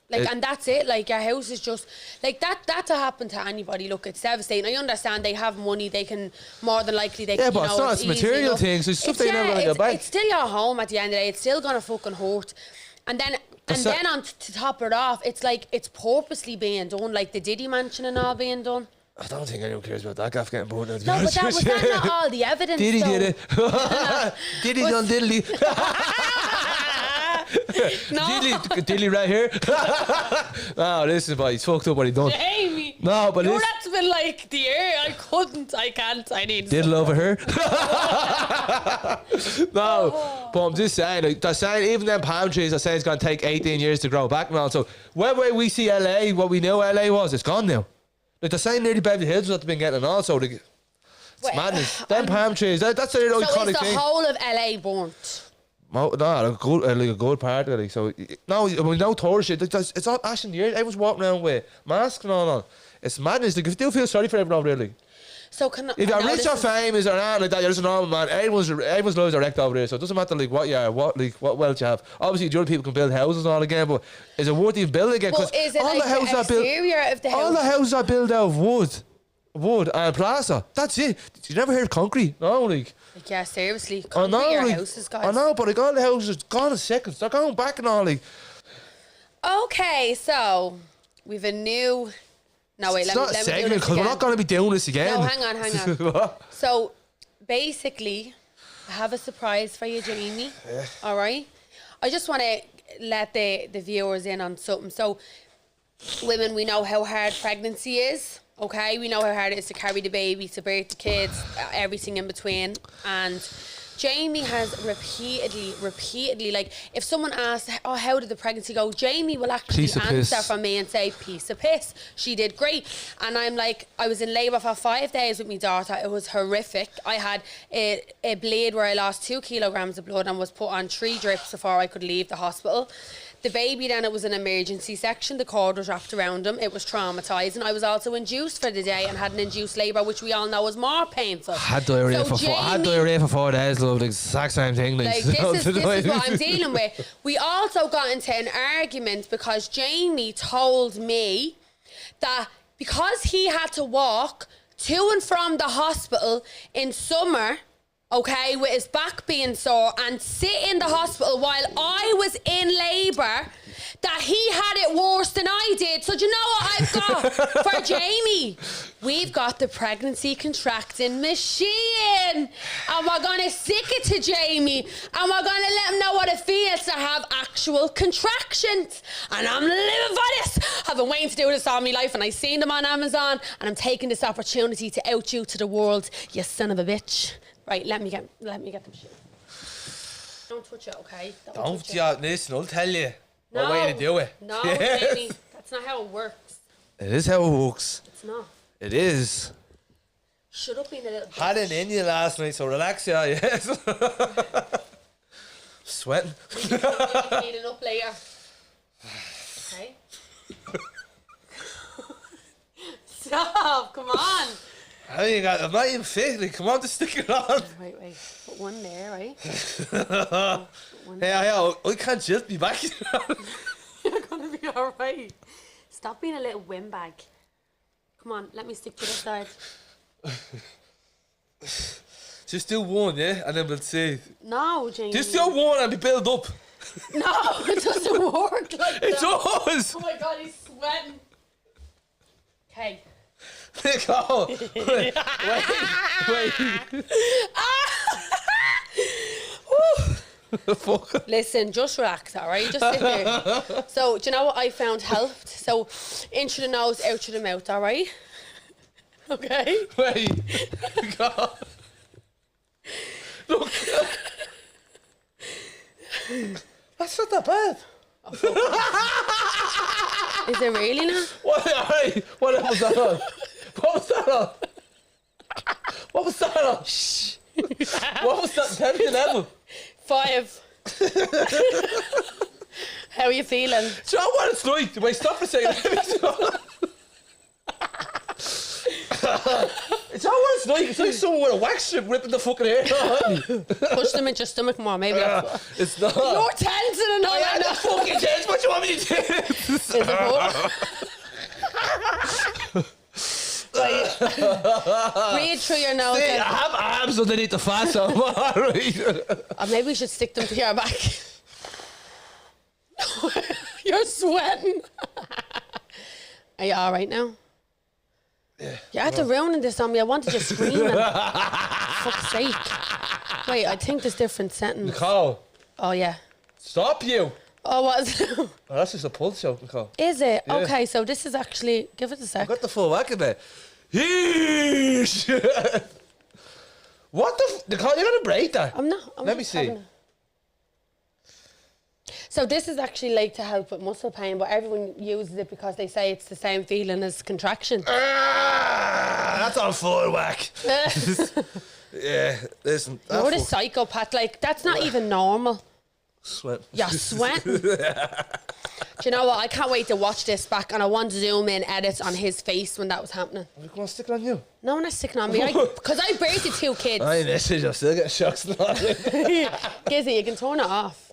and that's it. Like, your house is just like that. That to happen to anybody. Look, it's devastating. I understand they have money. They can more than likely. They Yeah, you but know, it's not. it's It's easy material enough. things. It's stuff they never gonna it's, get back. It's still your home at the end of the day. It's still gonna fucking hurt. And then on to top it off, it's like it's purposely being done, like the Diddy mansion and all being done. I don't think anyone cares about that gaff getting burned down. No, but that was that not all the evidence. Diddy though? did it. Diddy done diddly. No. Diddly right here. No, this is what he's fucked up what he done. Jamie. No, but this That's been like the air. I can't. I need. diddle over here. No, but I'm just saying, like, they're saying even them palm trees are saying it's going to take 18 years to grow back now. So when we see LA, what we knew LA was, it's gone now. Like they're saying nearly Beverly Hills what they've been getting, and also like, it's madness. Them palm trees, that's their So iconic is the thing. whole of LA burnt? No, like a good part of it. Like, so no, I mean, no tourist shit. Like, it's all ash in the air. Everyone's walking around with masks and all on. It's madness. Like, you do feel sorry for everyone over there. Like, So if you're rich or famous or not like that, you're just a normal man. Everyone's lives are wrecked over there. So it doesn't matter like what you are, what wealth you have. Obviously, the other people can build houses and all again, but is it worth even building again? But is it all like the houses the are built. exterior of the house? All the houses are built out of wood and plaster. That's it. You never heard of concrete? No, like. Like, yeah, seriously. I Concrete know, your like, houses, guys. I know, but like all the houses gone in seconds. They're going back and all like. Okay, so we've a new. No, wait, It's let not me a do segment this because we're again. not going to be doing this again. No, hang on. What? So, basically, I have a surprise for you, Jamie. Yeah. All right? I just want to let the viewers in on something. So, women, we know how hard pregnancy is. Okay? We know how hard it is to carry the baby, to birth the kids, everything in between. And Jamie has repeatedly, like, if someone asks, oh, how did the pregnancy go? Jamie will actually Piece of answer piss. for me and say, piece of piss. She did great. And I'm like, I was in labour for 5 days with my daughter. It was horrific. I had a bleed where I lost 2 kilograms of blood and was put on 3 drips before I could leave the hospital. The baby then, it was an emergency section. The cord was wrapped around him. It was traumatising. I was also induced for the day and had an induced labour, which we all know is more painful. Had diarrhea for 4 days, love. The exact same thing. Like, this is what I'm dealing with. We also got into an argument because Jamie told me that because he had to walk to and from the hospital in summer, okay, with his back being sore and sit in the hospital while I was in labour, that he had it worse than I did. So do you know what I've got for Jamie? We've got the pregnancy contracting machine, and we're going to stick it to Jamie, and we're going to let him know what it feels to have actual contractions. And I'm living for this. I've been waiting to do this all my life, and I seen them on Amazon, and I'm taking this opportunity to out you to the world, you son of a bitch. Right, let me get the machine. Don't touch it, okay? Don't, touch it. yeah, listen, I'll tell you what No. way to do it. No, Yes. Jamie, that's not how it works. It is how it works. It's not. It is. Shut up being a little bitch. Had it in you last night, so relax, yeah, yes. Sweating. We can clean it up later. Okay? Stop, come on. I'm not even fit. Like, come on, just stick it on. Wait. Put one there, right? Yeah, I can't just be back. You're going to be alright. Stop being a little windbag. Come on, let me stick to this side. Just do one, yeah? And then we'll see. No, Jamie. Just do one and be built up. No, it doesn't work like It that. does. Oh my God, he's sweating. Okay. Go. Wait. Fuck. Listen, just relax, all right? Just sit there. So, do you know what I found helped? So, in through the nose, out through the mouth, all right? Okay? Wait. Go. Look. That's not that bad. Is it really not? What was that on? What was that on? What was that on? Shh. What was that? 10th level. 5. How are you feeling? Do you know what it's like? Wait, stop for a second. It's not what it's like. It's like someone with a wax strip ripping the fucking hair out. Push them into your stomach more, maybe. It's not. You're tensing and all I that. am fucking tense. What do you want me to do? Is it more? Read through your nose. See, I have abs underneath the fat, so I'm alright. Or maybe we should stick them to your back. You're sweating. Are you alright now? Yeah. You had to ruin this on me. I wanted you screaming. Fuck's sake. Wait, I think there's different settings. Nicole. Oh, yeah. Stop you. Oh, what is it? Oh, that's just a pulse show, Nicole. Is it? Yeah. Okay, so this is actually... Give it a sec. I got the full whack of it. Yeesh. What the... Nicole, you're going to break that. I'm not. Let me see. So this is actually like to help with muscle pain, but everyone uses it because they say it's the same feeling as contraction. That's on full whack. Yeah, listen. You're a psychopath. Like, that's not even normal. Sweat. You're sweating. Do you know what? I can't wait to watch this back, and I want to zoom in edits on his face when that was happening. Are you going to stick it on you? No, I'm not sticking on me. Because I birthed 2 kids. I message, I'll still get shocks. Gizzy, you can turn it off.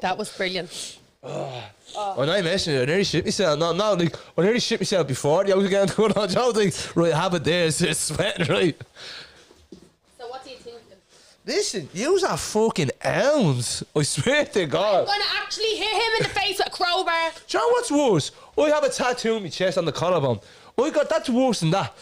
That was brilliant. When I mentioned it, I nearly shit myself. No, like, I nearly shit myself before the other game going on. I was like, right, I have it there, it's just sweating, right? So what do you think? Listen, use are fucking elms. I swear to God. I'm going to actually hit him in the face with a crowbar. Do you know what's worse? I have a tattoo on my chest on the collarbone. That's worse than that.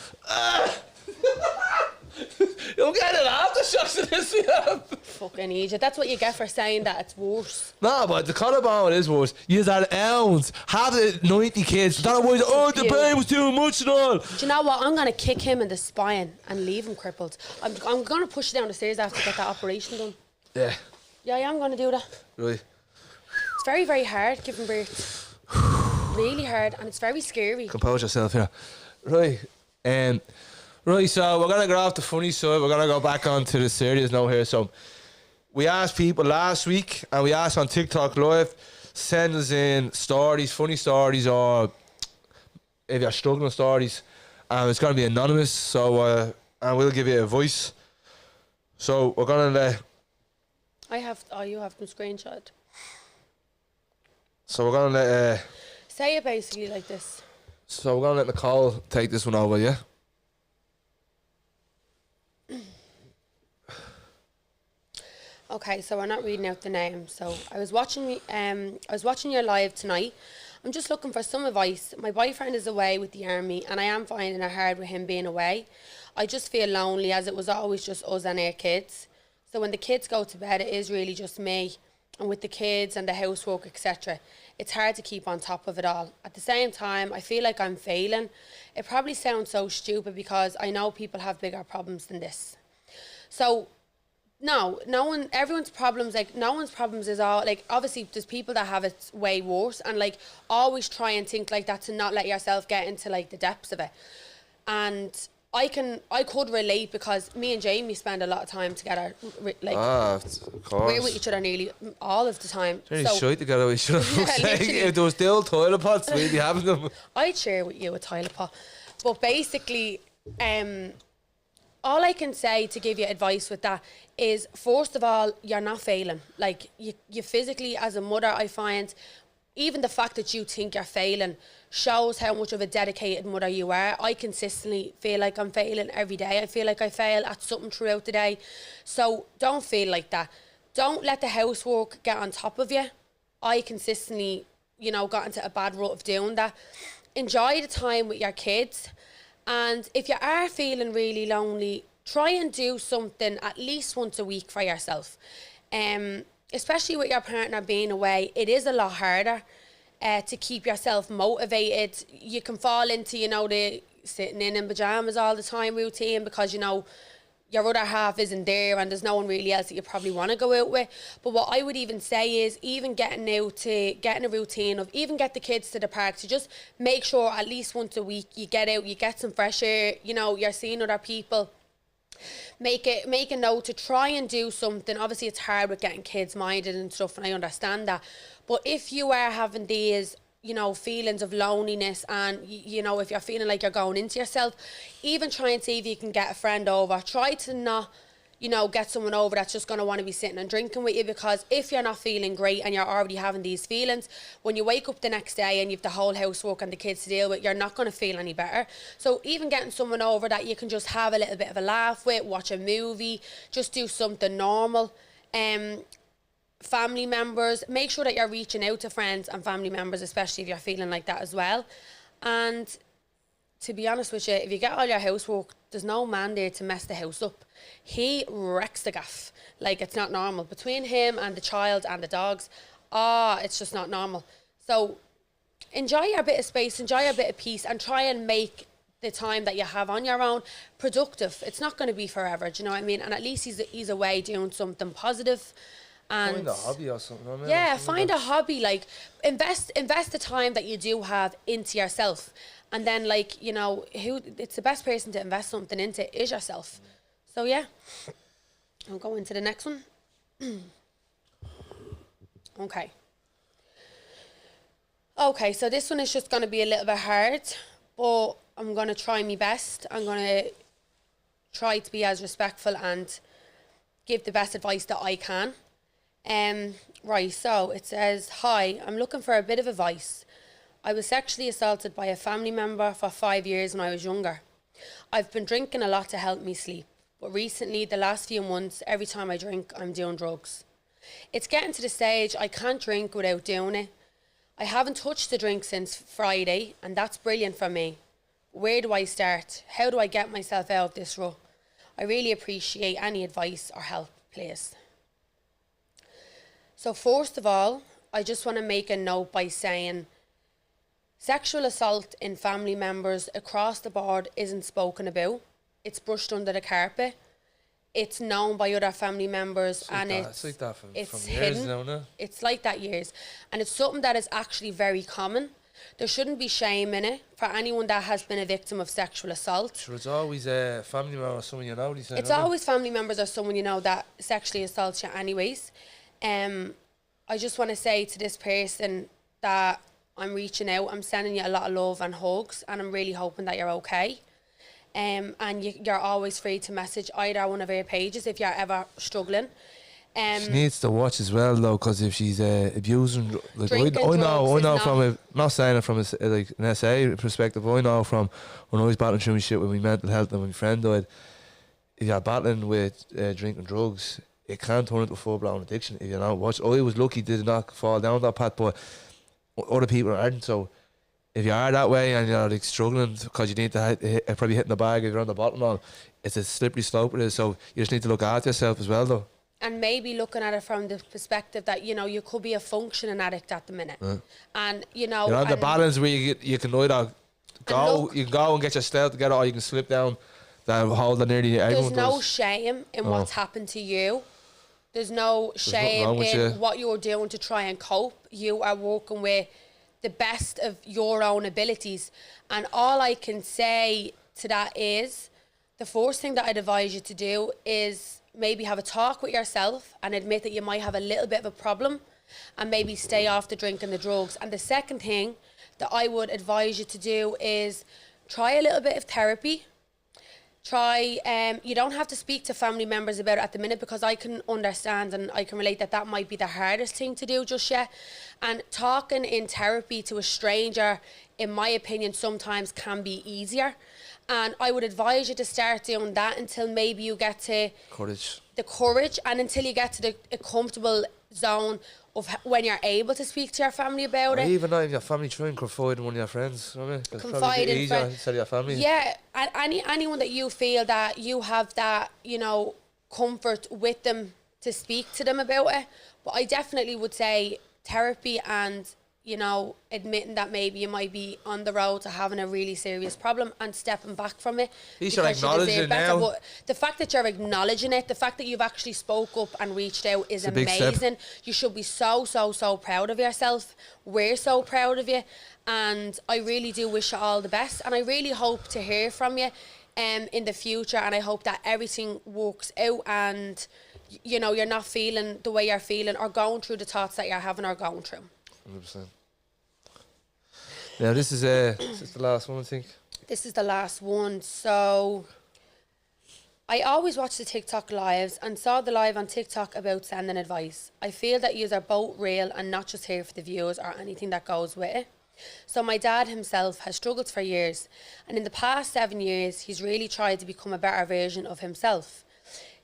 You'll get an aftershocks of this, yeah. Fucking idiot. That's what you get for saying that it's worse. No, but the collarbone is worse. You're at elms. Have the 90 kids. That was, the pain was too much and all. Do you know what? I'm going to kick him in the spine and leave him crippled. I'm going to push you down the stairs after I get that operation done. Yeah. Yeah, I am going to do that. Right. It's very, very hard giving birth. Really hard, and it's very scary. Compose yourself here. Right. Right, so we're going to get off the funny side. We're going to go back on to the serious note here. So we asked people last week, and we asked on TikTok Live, send us in stories, funny stories, or if you're struggling stories. And it's going to be anonymous, so and we'll give you a voice. So we're going to you have them screenshot. So we're going to let... Say it basically like this. So we're going to let Nicole take this one over, yeah? Okay, so we're not reading out the name. So I was watching your live tonight. I'm just looking for some advice. My boyfriend is away with the army, and I am finding it hard with him being away. I just feel lonely, as it was always just us and our kids. So when the kids go to bed, it is really just me. And with the kids and the housework, etc., it's hard to keep on top of it all. At the same time, I feel like I'm failing. It probably sounds so stupid because I know people have bigger problems than this. So everyone's problems is all, like, obviously there's people that have it way worse, and like always try and think like that to not let yourself get into like the depths of it. And I could relate because me and Jamie spend a lot of time together, like of course. we're with each other nearly all of the time. Really shy together with each other. If there was still toilet pots, we'd be having them. I'd share with you a toilet pot. But basically, all I can say to give you advice with that is, first of all, you're not failing. Like, you physically, as a mother, I find, even the fact that you think you're failing shows how much of a dedicated mother you are. I consistently feel like I'm failing every day. I feel like I fail at something throughout the day. So don't feel like that. Don't let the housework get on top of you. I consistently, got into a bad rut of doing that. Enjoy the time with your kids. And if you are feeling really lonely, try and do something at least once a week for yourself. Especially with your partner being away, it is a lot harder to keep yourself motivated. You can fall into, the sitting in pyjamas all the time routine because, your other half isn't there and there's no one really else that you probably want to go out with. But what I would even say is even getting a routine of even get the kids to the park, to just make sure at least once a week you get out, you get some fresh air, you're seeing other people. make a note to try and do something. Obviously it's hard with getting kids minded and stuff, and I understand that, but if you are having these, you know, feelings of loneliness, and you know, if you're feeling like you're going into yourself, even try and see if you can get a friend over. Try to not, you know, get someone over that's just going to want to be sitting and drinking with you, because if you're not feeling great and you're already having these feelings, when you wake up the next day and you've the whole housework and the kids to deal with, you're not going to feel any better. So even getting someone over that you can just have a little bit of a laugh with, watch a movie, just do something normal. Family members, make sure that you're reaching out to friends and family members, especially if you're feeling like that as well. And to be honest with you, if you get all your housework, there's no man there to mess the house up. He wrecks the gaff. Like, it's not normal. Between him and the child and the dogs, it's just not normal. So enjoy your bit of space, enjoy your bit of peace, and try and make the time that you have on your own productive. It's not going to be forever, do you know what I mean? And at least he's away doing something positive. And find a hobby or something. I mean, yeah, find a hobby. Like, invest the time that you do have into yourself. And then, like, you know, it's the best person to invest something into is yourself. So yeah, I'll go into the next one. Okay, so this one is just going to be a little bit hard, but I'm going to try my best. I'm going to try to be as respectful and give the best advice that I can. Right, so it says, "Hi, I'm looking for a bit of advice. I was sexually assaulted by a family member for 5 years when I was younger. I've been drinking a lot to help me sleep, but recently, the last few months, every time I drink, I'm doing drugs. It's getting to the stage I can't drink without doing it. I haven't touched the drink since Friday, and that's brilliant for me. Where do I start? How do I get myself out of this rut? I really appreciate any advice or help, please." So first of all, I just want to make a note by saying sexual assault in family members across the board isn't spoken about. It's brushed under the carpet. It's known by other family members, and it's like that from it's years hidden. now, no? It's like that years, and it's something that is actually very common. There shouldn't be shame in it for anyone that has been a victim of sexual assault. Sure, it's always a family member or someone you know. It's always family members or someone you know that sexually assaults you anyways. I just want to say to this person that I'm reaching out. I'm sending you a lot of love and hugs, and I'm really hoping that you're okay. And you're always free to message either one of our pages if you're ever struggling. She needs to watch as well, though, because if she's abusing, like I know from not saying it from like an SA perspective. I know from when I was battling through my shit with my mental health and my friend died. If you're battling with drinking drugs, it can turn into a full-blown addiction if you don't watch. I was lucky did not fall down that path, but other people aren't. So if you are that way and you're like struggling because you need to probably hitting the bag if you're on the bottom, all it's a slippery slope. It is. So you just need to look after yourself as well, though. And maybe looking at it from the perspective that, you know, you could be a functioning addict at the minute. Yeah. And, you know... You're on the balance where you can either go, you can go and get your stuff together, or you can slip down that hole that nearly everyone does. There's no shame in what's happened to you. There's no shame in what you're doing to try and cope. You are working with the best of your own abilities. And all I can say to that is, the first thing that I'd advise you to do is maybe have a talk with yourself and admit that you might have a little bit of a problem, and maybe stay off the drink and the drugs. And the second thing that I would advise you to do is try a little bit of therapy. You don't have to speak to family members about it at the minute, because I can understand and I can relate that might be the hardest thing to do just yet. And talking in therapy to a stranger, in my opinion, sometimes can be easier. And I would advise you to start doing that until maybe you get to the courage, and until you get to a comfortable zone of when you're able to speak to your family about it. Even if your family try and confide in one of your friends, you know what I mean? It's confide in easier to tell your family. Yeah, and anyone that you feel that you have that, you know, comfort with them to speak to them about it. But I definitely would say therapy and, you know, admitting that maybe you might be on the road to having a really serious problem and stepping back from it. You should acknowledge it now. But the fact that you're acknowledging it, the fact that you've actually spoke up and reached out is amazing. You should be so proud of yourself. We're so proud of you. And I really do wish you all the best. And I really hope to hear from you in the future, and I hope that everything works out and, you know, you're not feeling the way you're feeling or going through the thoughts that you're having or going through. 100%. Now, this is the last one, I think. This is the last one. So, I always watch the TikTok lives and saw the live on TikTok about sending advice. I feel that yous are both real and not just here for the views or anything that goes with it. So my dad himself has struggled for years, and in the past 7 years, he's really tried to become a better version of himself.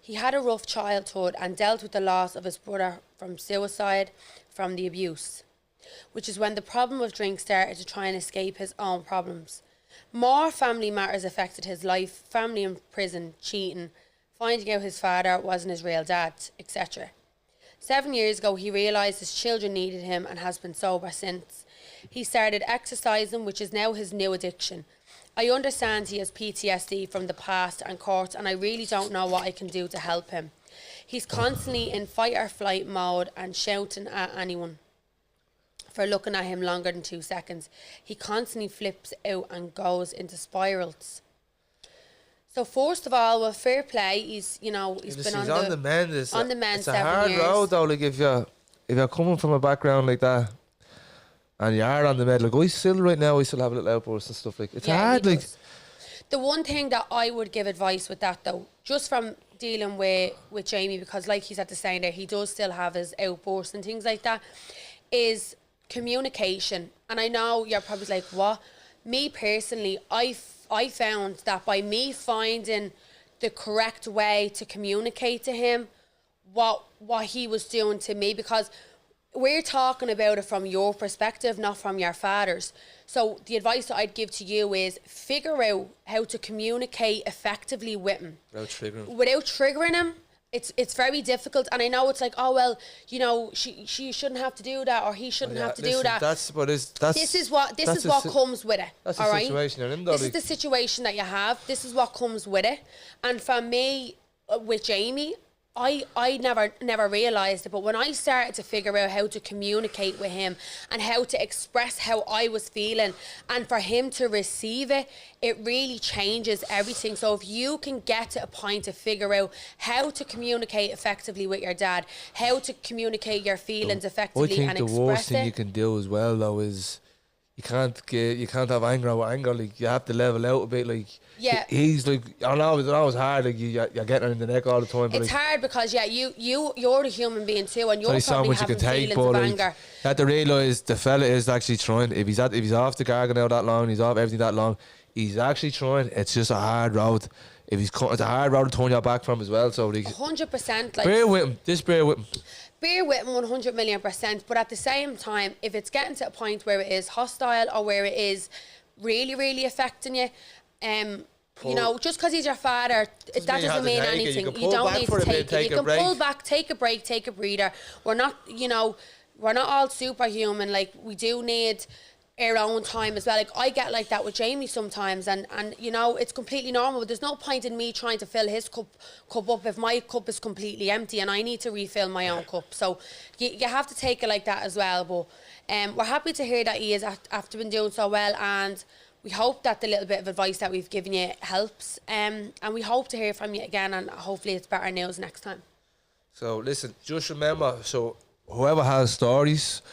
He had a rough childhood and dealt with the loss of his brother from suicide, from the abuse, which is when the problem of drink started to try and escape his own problems. More family matters affected his life, family in prison, cheating, finding out his father wasn't his real dad, etc. 7 years ago, he realised his children needed him and has been sober since. He started exercising, which is now his new addiction. I understand he has PTSD from the past and court, and I really don't know what I can do to help him. He's constantly in fight or flight mode and shouting at anyone for looking at him longer than 2 seconds. He constantly flips out and goes into spirals. So first of all, well, fair play. He's been on the mend. It's 7 a hard years. road though. Like if you're coming from a background like that, and you are on the med, like I still have a little outbursts and stuff like. It's hard. Like the one thing that I would give advice with that though, just from dealing with Jamie, because like he's at the saying there, he does still have his outbursts and things like that, is communication. And I know you're probably like, what? Me personally, I found that by me finding the correct way to communicate to him what he was doing to me, because we're talking about it from your perspective, not from your father's. So the advice that I'd give to you is figure out how to communicate effectively with him. Without triggering him. It's very difficult, and I know it's like, oh well, you know, she shouldn't have to do that, or he shouldn't have to do that. This is what comes with it. That's the situation you're in, though. This is the situation that you have. This is what comes with it. And for me, with Jamie, I never realised it, but when I started to figure out how to communicate with him and how to express how I was feeling and for him to receive it, it really changes everything. So if you can get to a point to figure out how to communicate effectively with your dad, how to communicate your feelings effectively and express it. I think the worst thing you can do as well though is you can't have anger with anger. Like you have to level out a bit. Like he's like, I know it's hard. Like you're getting in the neck all the time. But it's hard because you're the human being too, and you're so probably much having you can take, feelings but of like, anger. You have to realise the fella is actually trying. If he's off the garden now that long, he's off everything that long, he's actually trying. It's just a hard road. It's a hard road to turn your back from as well. So like 100%. Like, bear with him. Just bear with him. Bear with him 100,000,000%, but at the same time, if it's getting to a point where it is hostile or where it is really, really affecting you, you know, just because he's your father, that doesn't mean anything. You don't need to take it. You can pull back, take a break, take a breather. We're not all superhuman. Like, we do need our own time as well. Like, I get like that with Jamie sometimes, and you know, it's completely normal. But there's no point in me trying to fill his cup up if my cup is completely empty and I need to refill my own cup. So you have to take it like that as well. But we're happy to hear that he is after been doing so well, and we hope that the little bit of advice that we've given you helps. And we hope to hear from you again, and hopefully it's better news next time. So listen, just remember, so whoever has stories,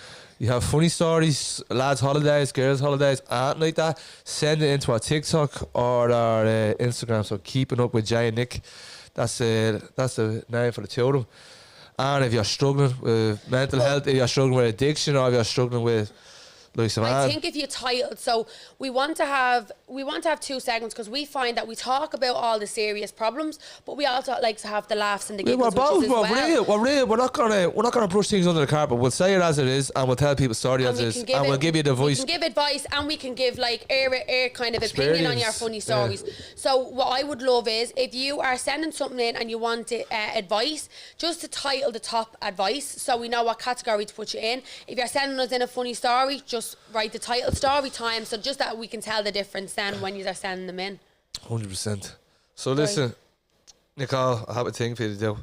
you have funny stories, lads' holidays, girls' holidays, anything like that, send it into our TikTok or our Instagram. So keeping up with Jay Nic, that's the name for the two of them. And if you're struggling with mental health, if you're struggling with addiction, or if you're struggling with I think if you titled, so we want to have 2 segments, because we find that we talk about all the serious problems, but we also like to have the laughs and the giggles. We're real. We're not gonna brush things under the carpet. We'll say it as it is, and we'll tell people story as it is, and we'll give you the voice. We can give advice, and we can give like air kind of opinion on your funny stories. Yeah. So what I would love is if you are sending something in and you want advice, just to title the top advice, so we know what category to put you in. If you're sending us in a funny story, just write the title story time, so just that we can tell the difference then when you are sending them in. 100%. So listen, Nicole, I have a thing for you to do.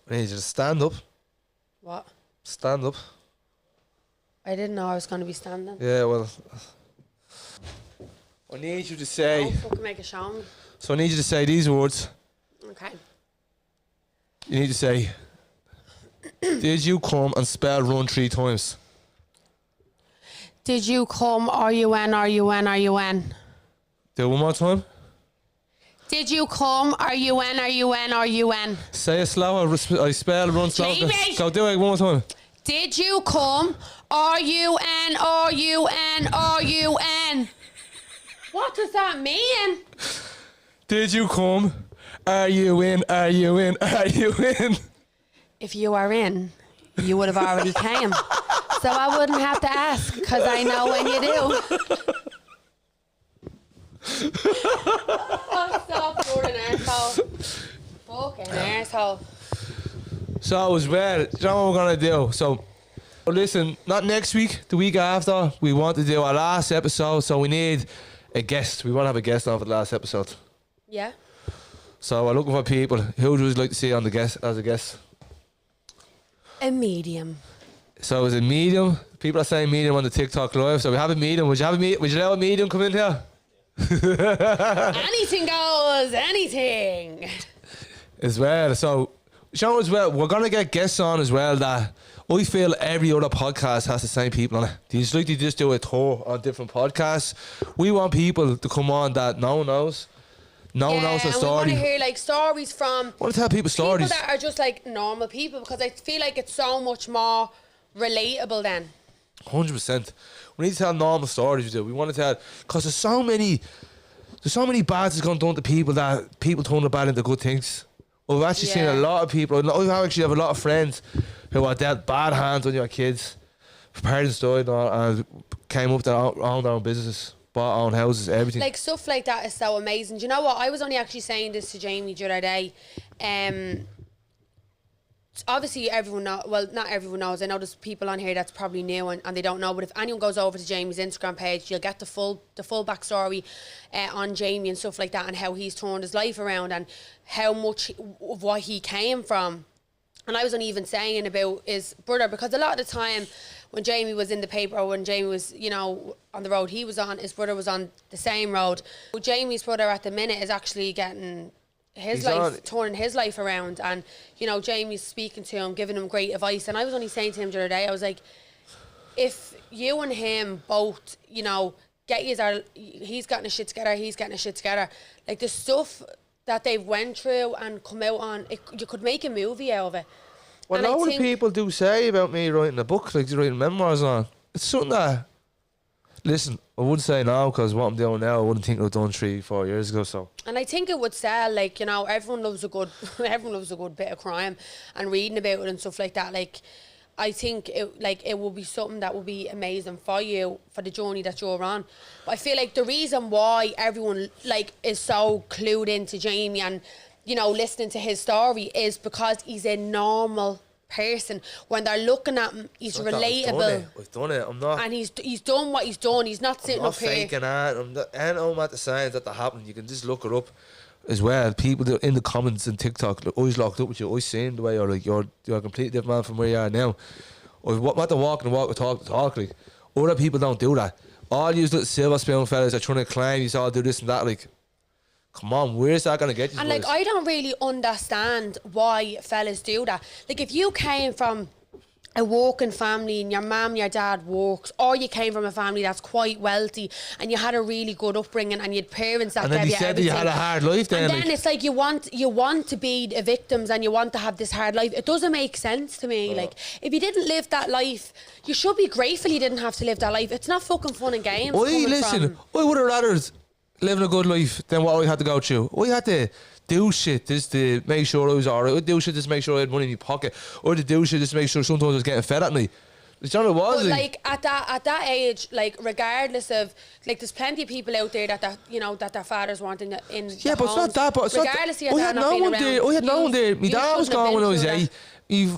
I need you to stand up. What? Stand up. I didn't know I was going to be standing. Yeah, well, I need you to say. Don't fucking make a show. So I need you to say these words. Okay. You need to say, did you come and spell run 3 times? Did you come, R-U-N, R-U-N, R-U-N? Do it one more time. Did you come, R-U-N, R-U-N, R-U-N? Say it slower. I spell run slower. Jamie! Go do it one more time. Did you come, R-U-N, R-U-N, R-U-N? What does that mean? Did you come? Are you in? Are you in? Are you in? If you are in, you would have already came. So I wouldn't have to ask, because I know when you do. Oh, stop, you're an arsehole. Fucking arsehole. So as well, you know what we're going to do? So, listen, not next week, the week after, we want to do our last episode, so we need a guest. We want to have a guest on for the last episode. Yeah. So we're looking for people. Who would you like to see on the guest as a guest? A medium. So is it medium? People are saying medium on the TikTok live. So we have a medium. Would you have a medium? Would you let a medium come in here? Anything goes. Anything. As well. So, Sean, as well, we're gonna get guests on as well that I feel every other podcast has the same people on it. They just do a tour on different podcasts. We want people to come on that no one knows. No one knows the story. We want to hear like stories from. I want to tell people stories. People that are just like normal people, because I feel like it's so much more relatable then. 100%. We need to tell normal stories. We want to tell, because there's so many bad that's gone done to people that people turn the bad into good things. We've actually seen a lot of people. I actually have a lot of friends who are dealt bad hands on your kids. Parents died and came up to own their own businesses, bought own houses, everything. Like stuff like that is so amazing. Do you know what? I was only actually saying this to Jamie the other day. Obviously everyone knows, well, not everyone knows. I know there's people on here that's probably new and they don't know, but if anyone goes over to Jamie's Instagram page, you'll get the full backstory on Jamie and stuff like that, and how he's turned his life around and how much of what he came from. And I was only even saying about his brother, because a lot of the time when Jamie was in the paper, or when Jamie was, you know, on the road he was on, his brother was on the same road. But Jamie's brother at the minute is actually getting turning his life around, and you know, Jamie's speaking to him, giving him great advice. And I was only saying to him the other day, I was like, if you and him both, you know, he's getting his shit together, he's getting his shit together, like the stuff that they've went through and come out on, you could make a movie out of it. Well, a lot of people do say about me writing a book, like writing memoirs on. It's something that, listen, I wouldn't say now, because what I'm doing now, I wouldn't think I've done 3-4 years ago. So, and I think it would sell. Like, you know, everyone loves a good bit of crime and reading about it and stuff like that. Like, I think it will be something that will be amazing for you, for the journey that you're on. But I feel like the reason why everyone like is so clued into Jamie and, you know, listening to his story is because he's a normal person. When they're looking at him, he's relatable. I've done it. I'm not. And he's done what he's done. He's not sitting up here. I'm not faking that. I'm at the signs that they're happening. You can just look it up as well. People that in the comments and TikTok, like, always locked up with you, always saying the way you're like, you're a completely different man from where you are now. Or what the walk and walk or talk to talk. Like, other people don't do that. All you little silver spoon fellas are trying to claim you all do this and that. Like, come on, where's that going to get you? And like, I don't really understand why fellas do that. Like, if you came from a working family and your mum, your dad works, or you came from a family that's quite wealthy and you had a really good upbringing and you had parents that gave you everything. And then you had a hard life then. And then it's like you want to be the victims and you want to have this hard life. It doesn't make sense to me. Like, if you didn't live that life, you should be grateful you didn't have to live that life. It's not fucking fun and games. I would have rather living a good life than what I had to go through. I had to do shit just to make sure I was alright. I'd do shit just to make sure I had money in my pocket. Or to do shit just to make sure sometimes I was getting fed at night. Do you know what it was? But like at that age, like regardless of, like, there's plenty of people out there that you know that their fathers weren't in yeah, but it's not that. But it's regardless not that. I had no one there. I had no one there. My dad was gone when I was 8.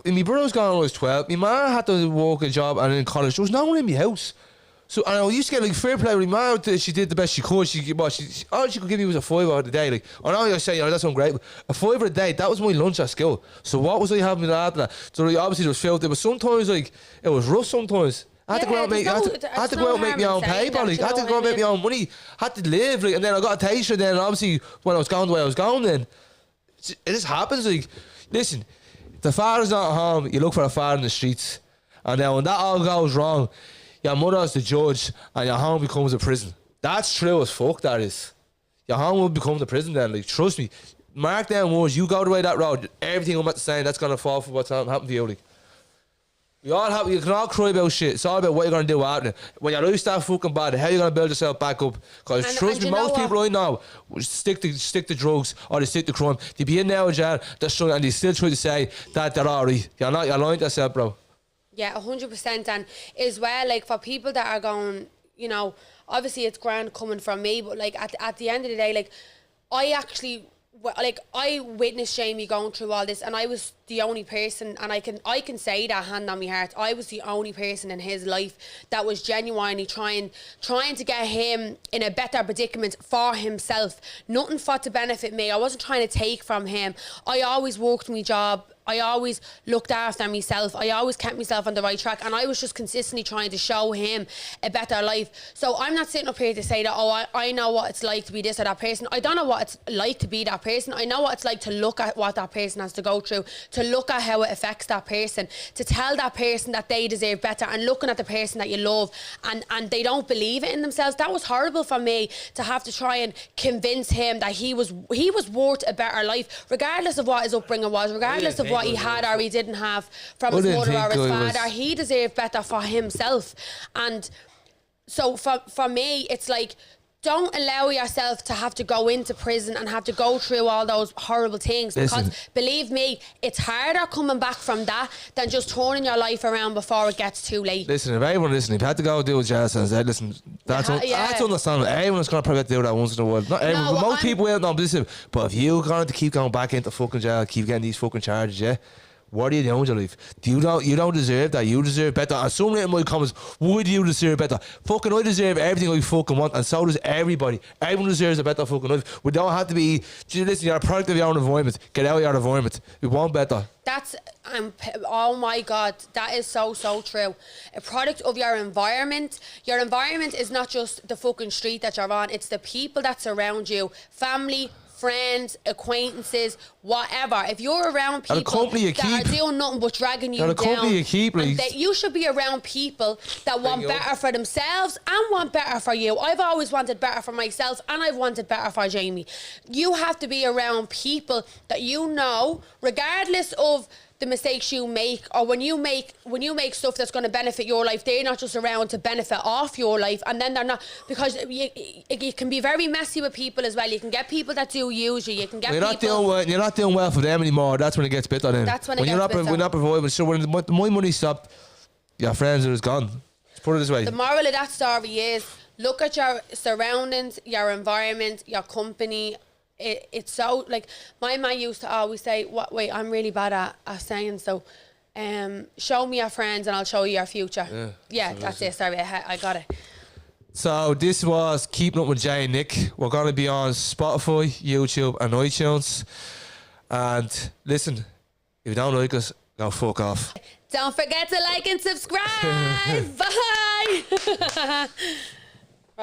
My brother was gone when I was 12. My mum had to work a job and in college. There was no one in my house. So, and I used to get like fair play with my mum. She did the best she could. All she could give me was a $5 a day. Like, I know you're saying, that's ungrateful. A $5 a day, that was my lunch at school. So what was I having after that? So like, obviously there was filth. It was sometimes like, it was rough sometimes. I had to go out and make, I had to go out and make my own paper, like, I had to go out and make my own money. I had to live, like, and then I got a taster. Then obviously when I was going the way I was going, then it just happens. Like, listen, if the father's not at home, you look for a father in the streets, and then when that all goes wrong, your mother's the judge, and your home becomes a prison. That's true as fuck. That is, your home will become the prison. Then, like, trust me, mark them words. You go the way that road, everything I'm about to say, that's gonna fall for what's happened to you. Like. You can all cry about shit. It's all about what you're going to do after. When your life starts fucking bad, how you going to build yourself back up? Because trust me, most people I know stick to drugs or they stick to crime. They be in there in jail, they're struggling, and they still try to say that they're alright. You're lying to yourself, bro. Yeah, 100%. And as well, like, for people that are going, you know, obviously it's grand coming from me, but like at the end of the day, like, I witnessed Jamie going through all this, and I was the only person, and I can say that hand on my heart, I was the only person in his life that was genuinely trying to get him in a better predicament for himself. Nothing for to benefit me. I wasn't trying to take from him. I always worked my job. I always looked after myself. I always kept myself on the right track, and I was just consistently trying to show him a better life. So I'm not sitting up here to say that, oh, I know what it's like to be this or that person. I don't know what it's like to be that person. I know what it's like to look at what that person has to go through, to look at how it affects that person, to tell that person that they deserve better, and looking at the person that you love and they don't believe it in themselves. That was horrible for me, to have to try and convince him that he was worth a better life, regardless of what his upbringing was, regardless of what he had or he didn't have from his mother or his father. He deserved better for himself. And so for me, it's like, don't allow yourself to have to go into prison and have to go through all those horrible things. Because believe me, it's harder coming back from that than just turning your life around before it gets too late. Listen, if everyone listening, if you had to go do a jail sentence, listen, that's understandable. Everyone's going to probably do that once in a while. Not everyone, but most people will not. But if you're going to keep going back into fucking jail, keep getting these fucking charges, yeah, what are you doing with your life? You don't deserve that. You deserve better. And someone in my comments, would you deserve better? Fucking, I deserve everything I fucking want, and so does everybody. Everyone deserves a better fucking life. We don't have to be. Listen, you're a product of your own environment. Get out of your environment. We want better. That's oh my God, that is so true. A product of your environment. Your environment is not just the fucking street that you're on. It's the people that surround you. Family, friends, acquaintances, whatever. If you're around people that are doing nothing but dragging you down, you should be around people that want better for themselves and want better for you. I've always wanted better for myself, and I've wanted better for Jamie. You have to be around people that you know, regardless of the mistakes you make, or when you make stuff that's going to benefit your life, they're not just around to benefit off your life. And then they're not, because you can be very messy with people as well. You can get people that do use you. You can get you're not doing well for them anymore. That's when it gets bitter. Then that's when you're not providing. So when my money stopped, your friends are just gone. Let's put it this way. The moral of that story is, look at your surroundings, your environment, your company. It's so, like, my man used to always say, wait, I'm really bad at saying so, show me your friends and I'll show you your future. Yeah, that's it. Sorry, I got it. So this was Keeping Up with Jay Nic. We're going to be on Spotify, YouTube and iTunes. And listen, if you don't like us, go fuck off. Don't forget to like and subscribe. Bye.